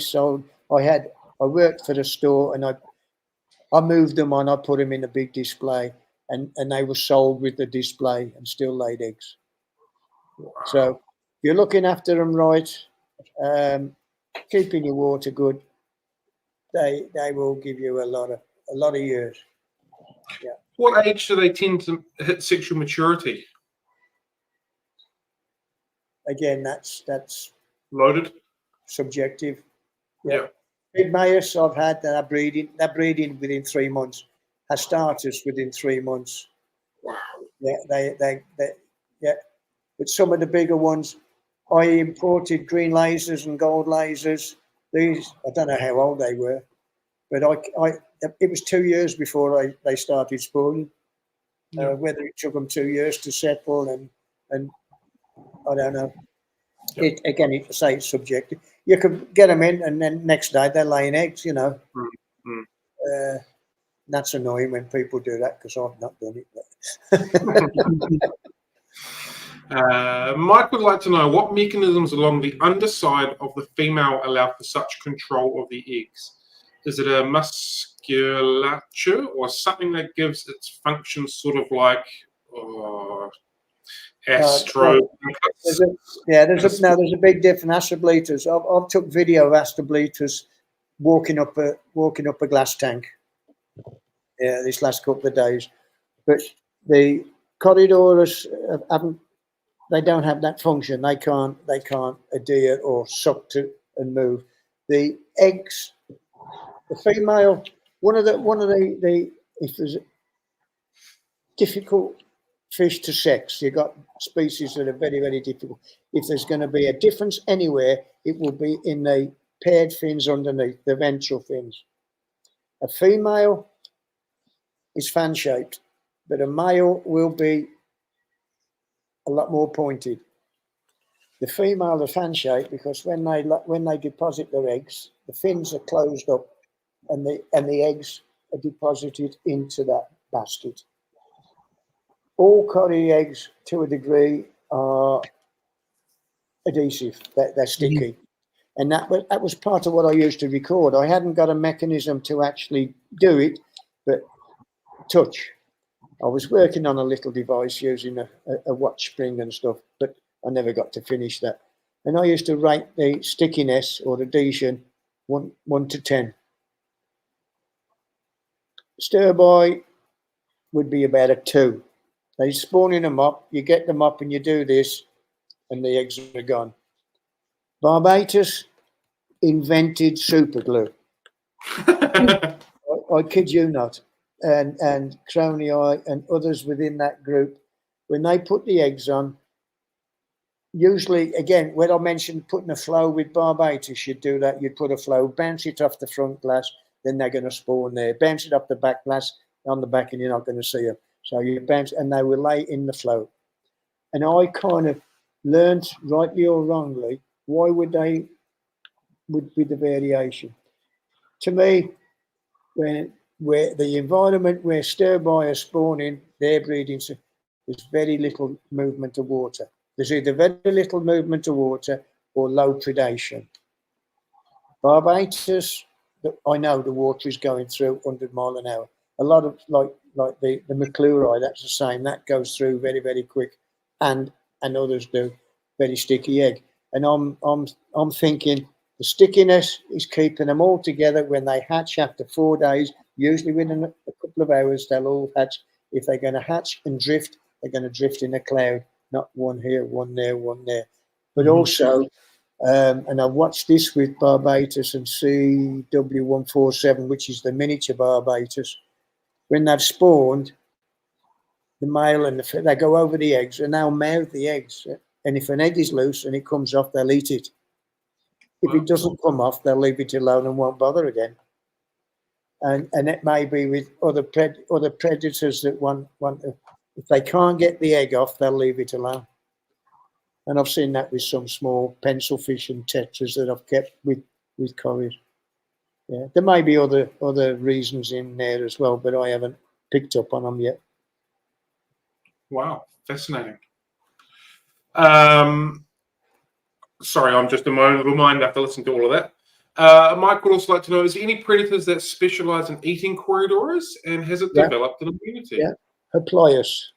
worked for the store, and I moved them on. I put them in a big display, and they were sold with the display and still laid eggs. Wow. So if you're looking after them right, keeping your water good, they will give you a lot of years. Yeah. What age do they tend to hit sexual maturity? Again, that's loaded, subjective. Yeah. Pygmaeus I've had that are breeding within 3 months. Astartes within 3 months. Wow. Yeah, they yeah. But some of the bigger ones, I imported green lasers and gold lasers. These, I don't know how old they were, but it was 2 years before they started spawning. Yeah. Whether it took them 2 years to settle and I don't know. Yeah. It's subjective. You could get them in, and then next day they're laying eggs. You know. That's annoying when people do that because I've not done it. Mike would like to know what mechanisms along the underside of the female allow for such control of the eggs. Is it a musculature or something that gives its function sort of like astro? There's a big difference. Astobletus. I've took video of astobletus walking up a glass tank. Yeah, this last couple of days, but the Corydoras haven't. They don't have that function. They can't adhere or suck to and move. The eggs, the female, one of the if there's difficult fish to sex, you've got species that are very, very difficult. If there's going to be a difference anywhere, it will be in the paired fins underneath, the ventral fins. A female is fan shaped, but a male will be a lot more pointed. The female are fan shaped because when they deposit their eggs, the fins are closed up, and the eggs are deposited into that basket. All cory eggs, to a degree, are adhesive. They're sticky, and that was part of what I used to record. I hadn't got a mechanism to actually do it, but touch. I was working on a little device using a watch spring and stuff, but I never got to finish that. And I used to rate the stickiness or adhesion 1 to 10. Stir by would be about a 2. They spawning them up, you get them up and you do this, and the eggs are gone. Barbatus invented super glue. I kid you not. And Crony and others within that group, when they put the eggs on, usually, again, when I mentioned putting a flow with Barbatus, you'd do that. You'd put a flow, bounce it off the front glass, then they're going to spawn there. Bounce it off the back glass, on the back, and you're not going to see them. So you bounce, and they will lay in the flow. And I kind of learned, rightly or wrongly, why would be the variation. To me, where the environment where stir-by are spawning, they're breeding, so there's very little movement of water. There's either very little movement of water or low predation. Barbatus, I know the water is going through 100 miles an hour. A lot of like the McClure, that's the same. That goes through very, very quick, and others do. Very sticky egg. And I'm thinking the stickiness is keeping them all together. When they hatch after 4 days, usually within a couple of hours, they'll all hatch. If they're going to hatch and drift, they're going to drift in a cloud, not one here, one there, one there. But also, and I've watched this with Barbatus and CW147, which is the miniature Barbatus. When they've spawned, the male and they go over the eggs and they'll mouth the eggs. And if an egg is loose and it comes off, they'll eat it. If it doesn't come off, they'll leave it alone and won't bother again. And it may be with other predators that want to, if they can't get the egg off, they'll leave it alone. And I've seen that with some small pencil fish and tetras that I've kept with cories. Yeah, there may be other reasons in there as well, but I haven't picked up on them yet. Wow, fascinating. Sorry, I'm just a moment of a mind after listening to all of that. Mike would also like to know, is there any predators that specialize in eating Corydoras, and has it developed an immunity? Yeah, Haploius,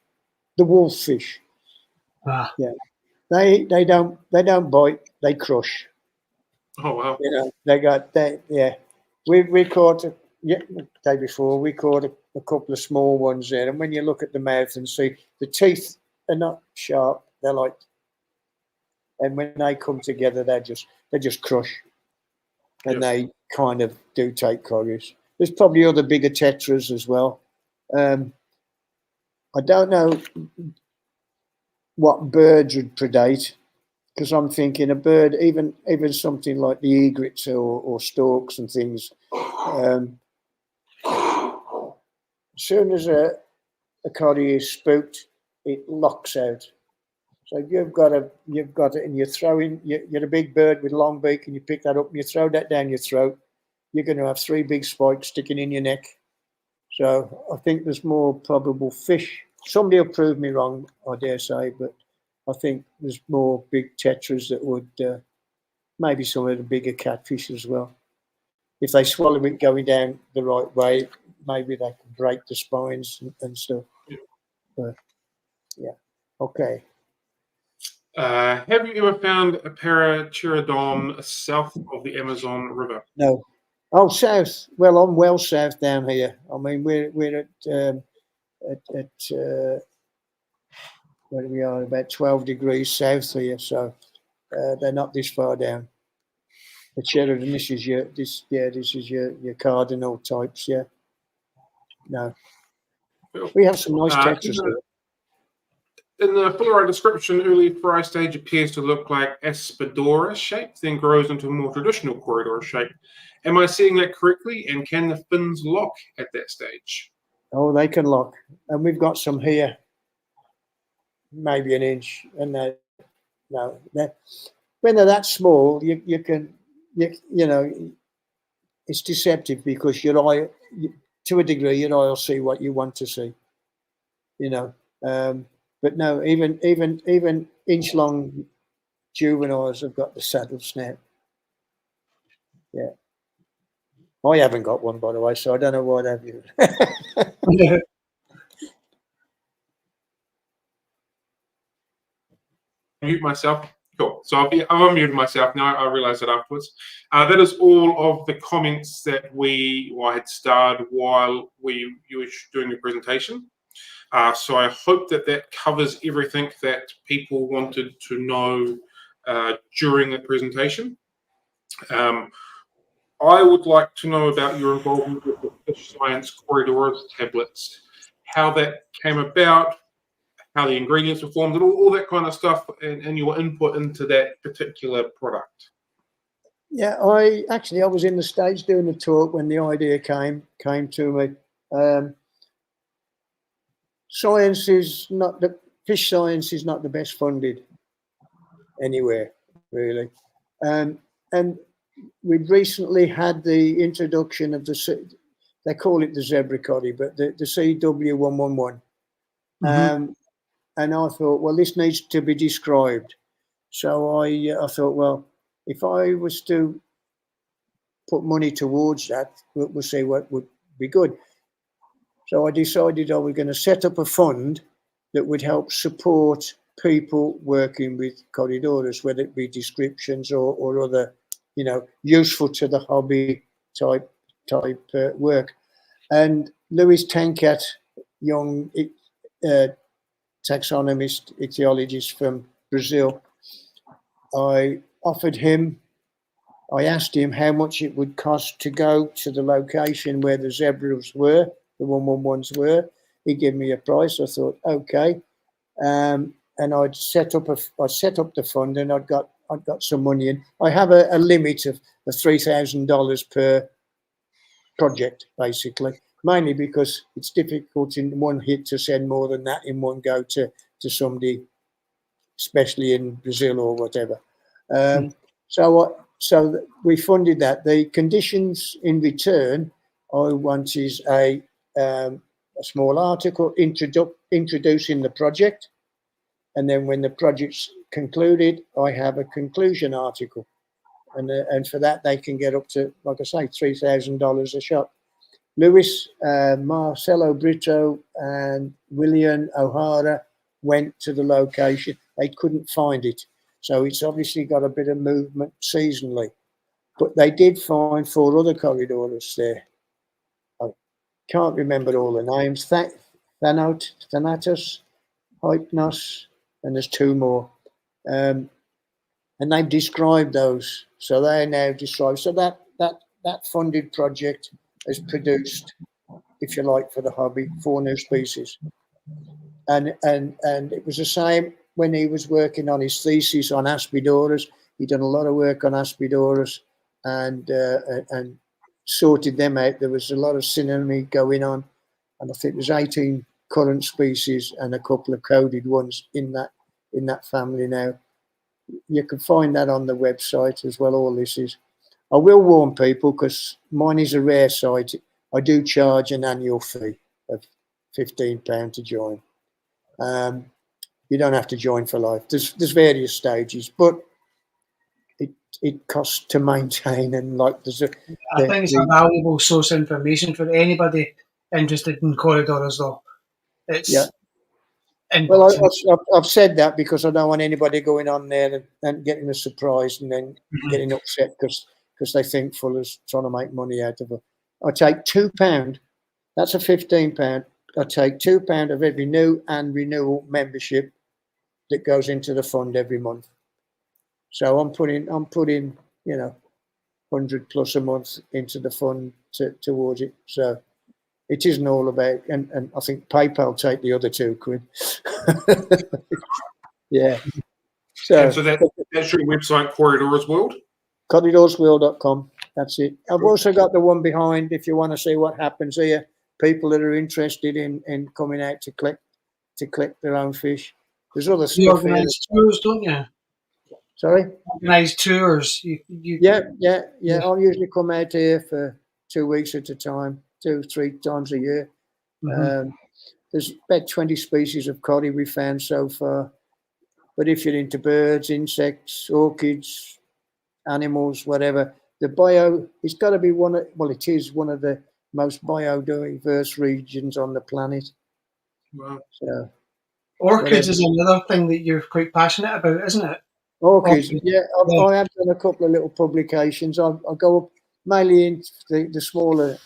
the wolffish. Ah. Yeah, they don't bite, they crush. Oh wow! You know, we caught the day before. We caught a couple of small ones there, and when you look at the mouth and see the teeth are not sharp, they're like, and when they come together, they just crush, and they kind of do take cories. There's probably other bigger tetras as well. I don't know what birds would predate, because I'm thinking a bird, even something like the egrets or storks and things. As soon as a cory is spooked, it locks out. So if you've got it, and you're a big bird with a long beak, and you pick that up and you throw that down your throat, you're going to have 3 big spikes sticking in your neck. So I think there's more probable fish. Somebody will prove me wrong, I dare say, but I think there's more big tetras that would, maybe some of the bigger catfish as well. if they swallow it going down the right way, maybe they can break the spines and stuff. But yeah, okay. Have you ever found a Paracherodon south of the Amazon River? No. Oh, south. Well, I'm well south down here. I mean, we're at where we are, about 12 degrees south here, so they're not this far down. The Sheridan, this is your cardinal types, yeah. No, we have some nice textures. In the flora description, early fry stage appears to look like Aspidoras shape, then grows into a more traditional Corydoras shape. Am I seeing that correctly? And can the fins lock at that stage? Oh, they can lock, and we've got some here, maybe an inch, and when they're that small, you know, it's deceptive because your eye, to a degree, your eye will see what you want to see, you know. But no, even inch-long juveniles have got the saddle snap. Yeah, I haven't got one, by the way, so I don't know what have you. Mute myself. Cool. So I've unmuted myself now. I realised that afterwards. That is all of the comments that I had starred while you were doing the presentation. So I hope that covers everything that people wanted to know during the presentation. I would like to know about your involvement with the Fish Science Corydoras tablets, how that came about, how the ingredients were formed, and all that kind of stuff, and your input into that particular product. Yeah, I was in the States doing a talk when the idea came to me. Fish science is not the best funded anywhere, really. And we'd recently had the introduction of they call it the zebra coddy, but the CW111. Mm-hmm. And I thought, well, this needs to be described. So I thought, well, if I was to put money towards that, we'll see what would be good. So I decided I was going to set up a fund that would help support people working with Corydoras, whether it be descriptions or other, you know, useful to the hobby type work. And Louis Tenkat, young taxonomist, ichthyologist from Brazil, I asked him how much it would cost to go to the location where the zebras were, the 111s were. He gave me a price. I thought, okay. And I set up the fund, and I'd got some money in. I have a limit of $3,000 per project, basically, mainly because it's difficult in one hit to send more than that in one go to somebody, especially in Brazil or whatever. So we funded that. The conditions in return, I wanted a small article introducing the project, and then when the project's concluded, I have a conclusion article, and for that they can get up to, like I say, $3,000 a shot. Louis, Marcelo Brito, and William O'Hara went to the location. They couldn't find it. So it's obviously got a bit of movement seasonally. But they did find 4 other Corydoras there. I can't remember all the names. Thanatos, Hypnos, and there's 2 more. And they've described those. So they are now described. So that funded project has produced, if you like, for the hobby, 4 new species. And it was the same when he was working on his thesis on Aspidoras. He'd done a lot of work on Aspidoras and sorted them out. There was a lot of synonymy going on, and I think there's 18 current species and a couple of coded ones in that family now. You can find that on the website as well. All this is. I will warn people, because mine is a rare site. I do charge an annual fee of £15 to join. You don't have to join for life. There's various stages, but it costs to maintain, and like there's a. I think it's a valuable source of information for anybody interested in Corydoras, though. It's Yeah. Well, I've said that because I don't want anybody going on there and getting a surprise and then getting upset because they think Fuller's trying to make money out of it. I take £2. That's a £15. I take £2 of every new and renewal membership that goes into the fund every month. So I'm putting 100 plus a month into the fund towards it. So it isn't all about, and I think PayPal take the other £2. Yeah. So that's your website, Corydoras World? Corydorsworld.com. That's it. I've also got the one behind if you want to see what happens here. People that are interested in coming out to collect their own fish. There's other stuff. You organise tours, don't you? Sorry? Organise tours. Yeah. I'll usually come out here for 2 weeks at a time, 2-3 times a year. There's about 20 species of coddy we found so far. But if you're into birds, insects, orchids, animals, whatever, the bio, it's got to be it is one of the most biodiverse regions on the planet. Wow. So, orchids is another thing that you're quite passionate about, isn't it? Orchids, yeah. I have done a couple of little publications. I go up mainly into the smaller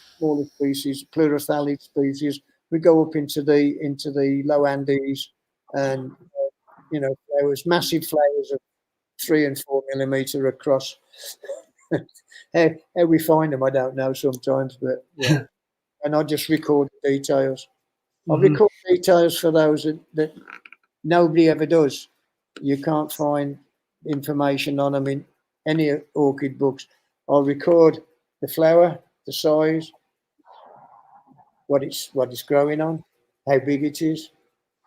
species, pleurophthalid species. We go up into the low Andes, and flowers, massive flowers of 3 and 4 millimeter across. how we find them, I don't know sometimes, but yeah. And I just record details. I record details for those that nobody ever does. You can't find information on them in any orchid books. I'll record the flower, the size, what it's growing on, how big it is,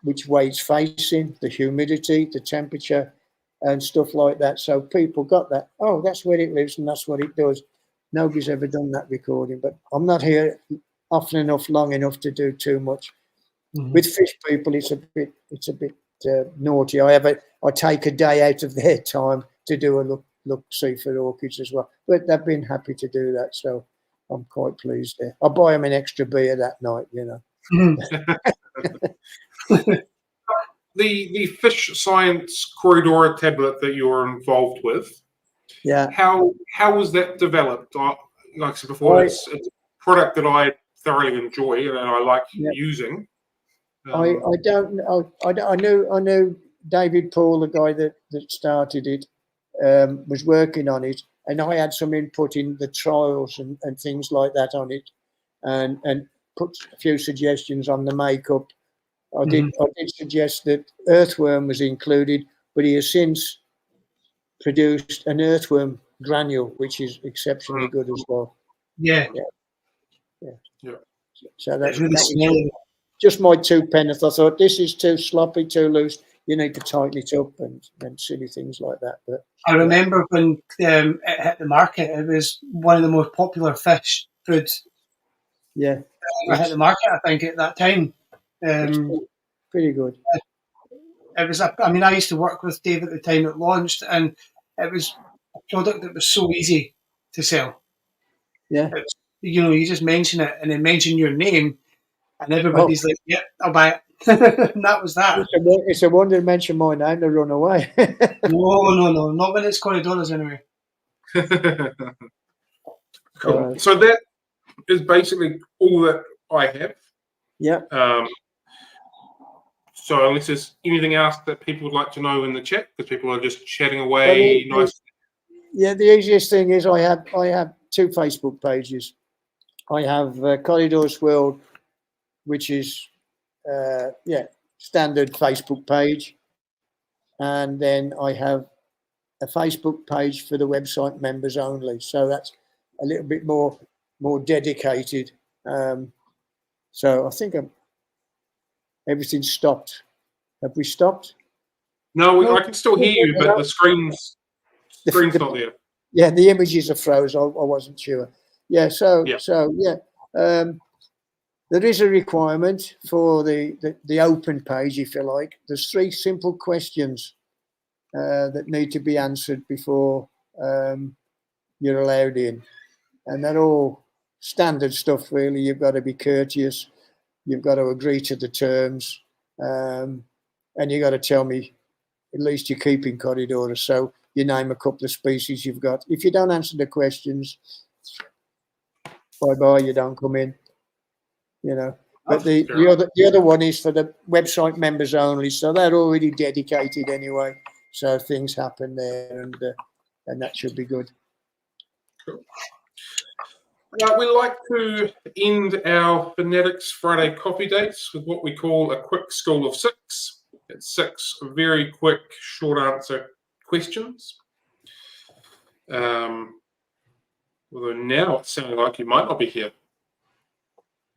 which way it's facing, the humidity, the temperature, and stuff like that. So people got that. Oh, that's where it lives and that's what it does. Nobody's ever done that recording, but I'm not here often enough, long enough to do too much. With fish people, it's a bit naughty. I take a day out of their time to do a look see for orchids as well, but they've been happy to do that, so I'm quite pleased there. I buy them an extra beer that night, The fish science Corridora tablet that you're involved with, yeah. How was that developed? Like I said before, it's a product that I thoroughly enjoy and I like using. I don't know. I know David Paul, the guy that started it, was working on it, and I had some input in the trials and things like that on it, and put a few suggestions on the makeup. I did suggest that earthworm was included, but he has since produced an earthworm granule, which is exceptionally good as well. Yeah. So that was just my 2 pence. I thought this is too sloppy, too loose. You need to tighten it up and silly things like that. But I remember when it hit the market, it was one of the most popular fish foods. Yeah, it hit the market, I think, at that time. Pretty good. It was. I used to work with Dave at the time it launched, and it was a product that was so easy to sell. Yeah. You just mention it and then mention your name, and everybody's like, "Yep, I'll buy it." And that was that. It's a wonder to mention my name to run away. No, not when it's Corydoras anyway. Cool. So that is basically all that I have. Yeah. So unless there's anything else that people would like to know in the chat, because people are just chatting away nicely. Yeah, the easiest thing is I have 2 Facebook pages. I have Corydoras World, which is standard Facebook page, and then I have a Facebook page for the website members only. So that's a little bit more dedicated. So I think everything's stopped. Have we stopped? No, I can still hear you, but the screen's not there. Yeah, the images are froze. I wasn't sure. Yeah, there is a requirement for the open page, if you like. There's 3 simple questions that need to be answered before you're allowed in. And they're all standard stuff, really. You've got to be courteous. You've got to agree to the terms. And you've got to tell me at least you're keeping Corydoras. So you name a couple of species you've got. If you don't answer the questions, bye-bye, you don't come in, you know. But the other one is for the website members only, so they're already dedicated anyway. So things happen there, and that should be good. Cool. We like to end our Phonetics Friday coffee dates with what we call a quick school of six. It's 6 very quick, short answer questions. Although now it's sounding like you might not be here.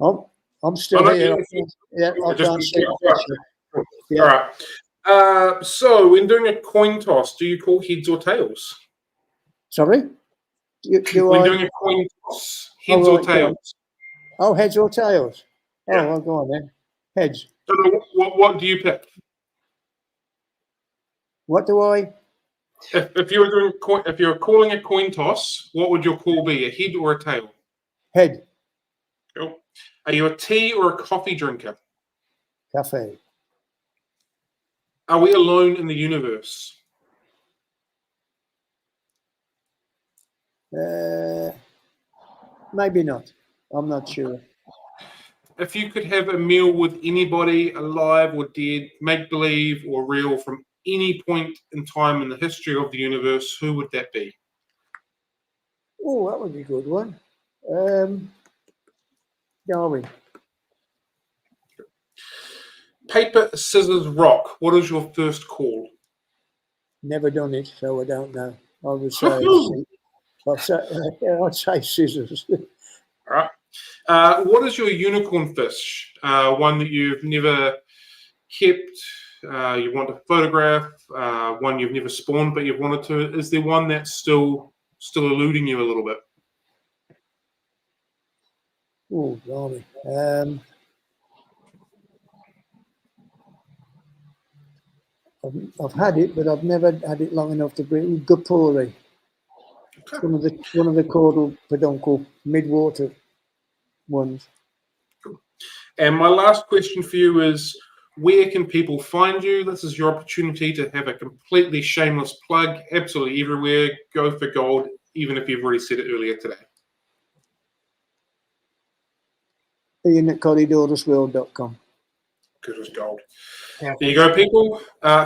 I'm still here. Yeah, I can't see. Yeah. All right. So when doing a coin toss, do you call heads or tails? Sorry? When doing a coin toss, heads or tails? Oh, heads or tails? Oh, Yeah. well, go on then. Heads. So what do you pick? What do I? If you were doing if you were calling a coin toss, what would your call be? A head or a tail? Head. Cool. Are you a tea or a coffee drinker? Cafe. Are we alone in the universe? Maybe not. I'm not sure. If you could have a meal with anybody, alive or dead, make-believe or real, from any point in time in the history of the universe, who would that be? Oh, that would be a good one. Darwin. Paper, scissors, rock. What is your first call? Never done it, so I don't know. I would say, I'd say scissors. All right. What is your unicorn fish? One that you've never kept, you want to photograph, one you've never spawned but you've wanted to. Is there one that's still eluding you a little bit? Oh, blimey. I've had it, but I've never had it long enough to bring Gapuri. Okay. One of the caudal peduncle mid-water ones. Cool. And my last question for you is, where can people find you? This is your opportunity to have a completely shameless plug. Absolutely everywhere. Go for gold, even if you've already said it earlier today. Ian at CorydorasWorld.com. Good as gold. Yeah. There you go, people.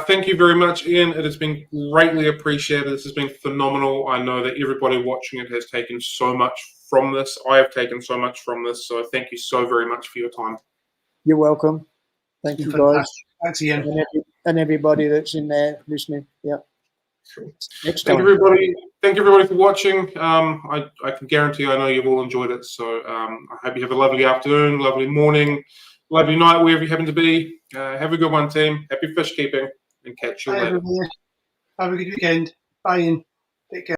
Thank you very much, Ian. It has been greatly appreciated. This has been phenomenal. I know that everybody watching it has taken so much from this. I have taken so much from this. So thank you so very much for your time. You're welcome. Thank you, guys. Thanks, Ian. And everybody that's in there listening. Yeah. Cool. Next time. Thank you, everybody, for watching. I can guarantee I know you've all enjoyed it. So I hope you have a lovely afternoon, lovely morning, lovely night, wherever you happen to be. Have a good one, team. Happy fish keeping, and catch you later. Everybody. Have a good weekend. Bye, Ian. Take care.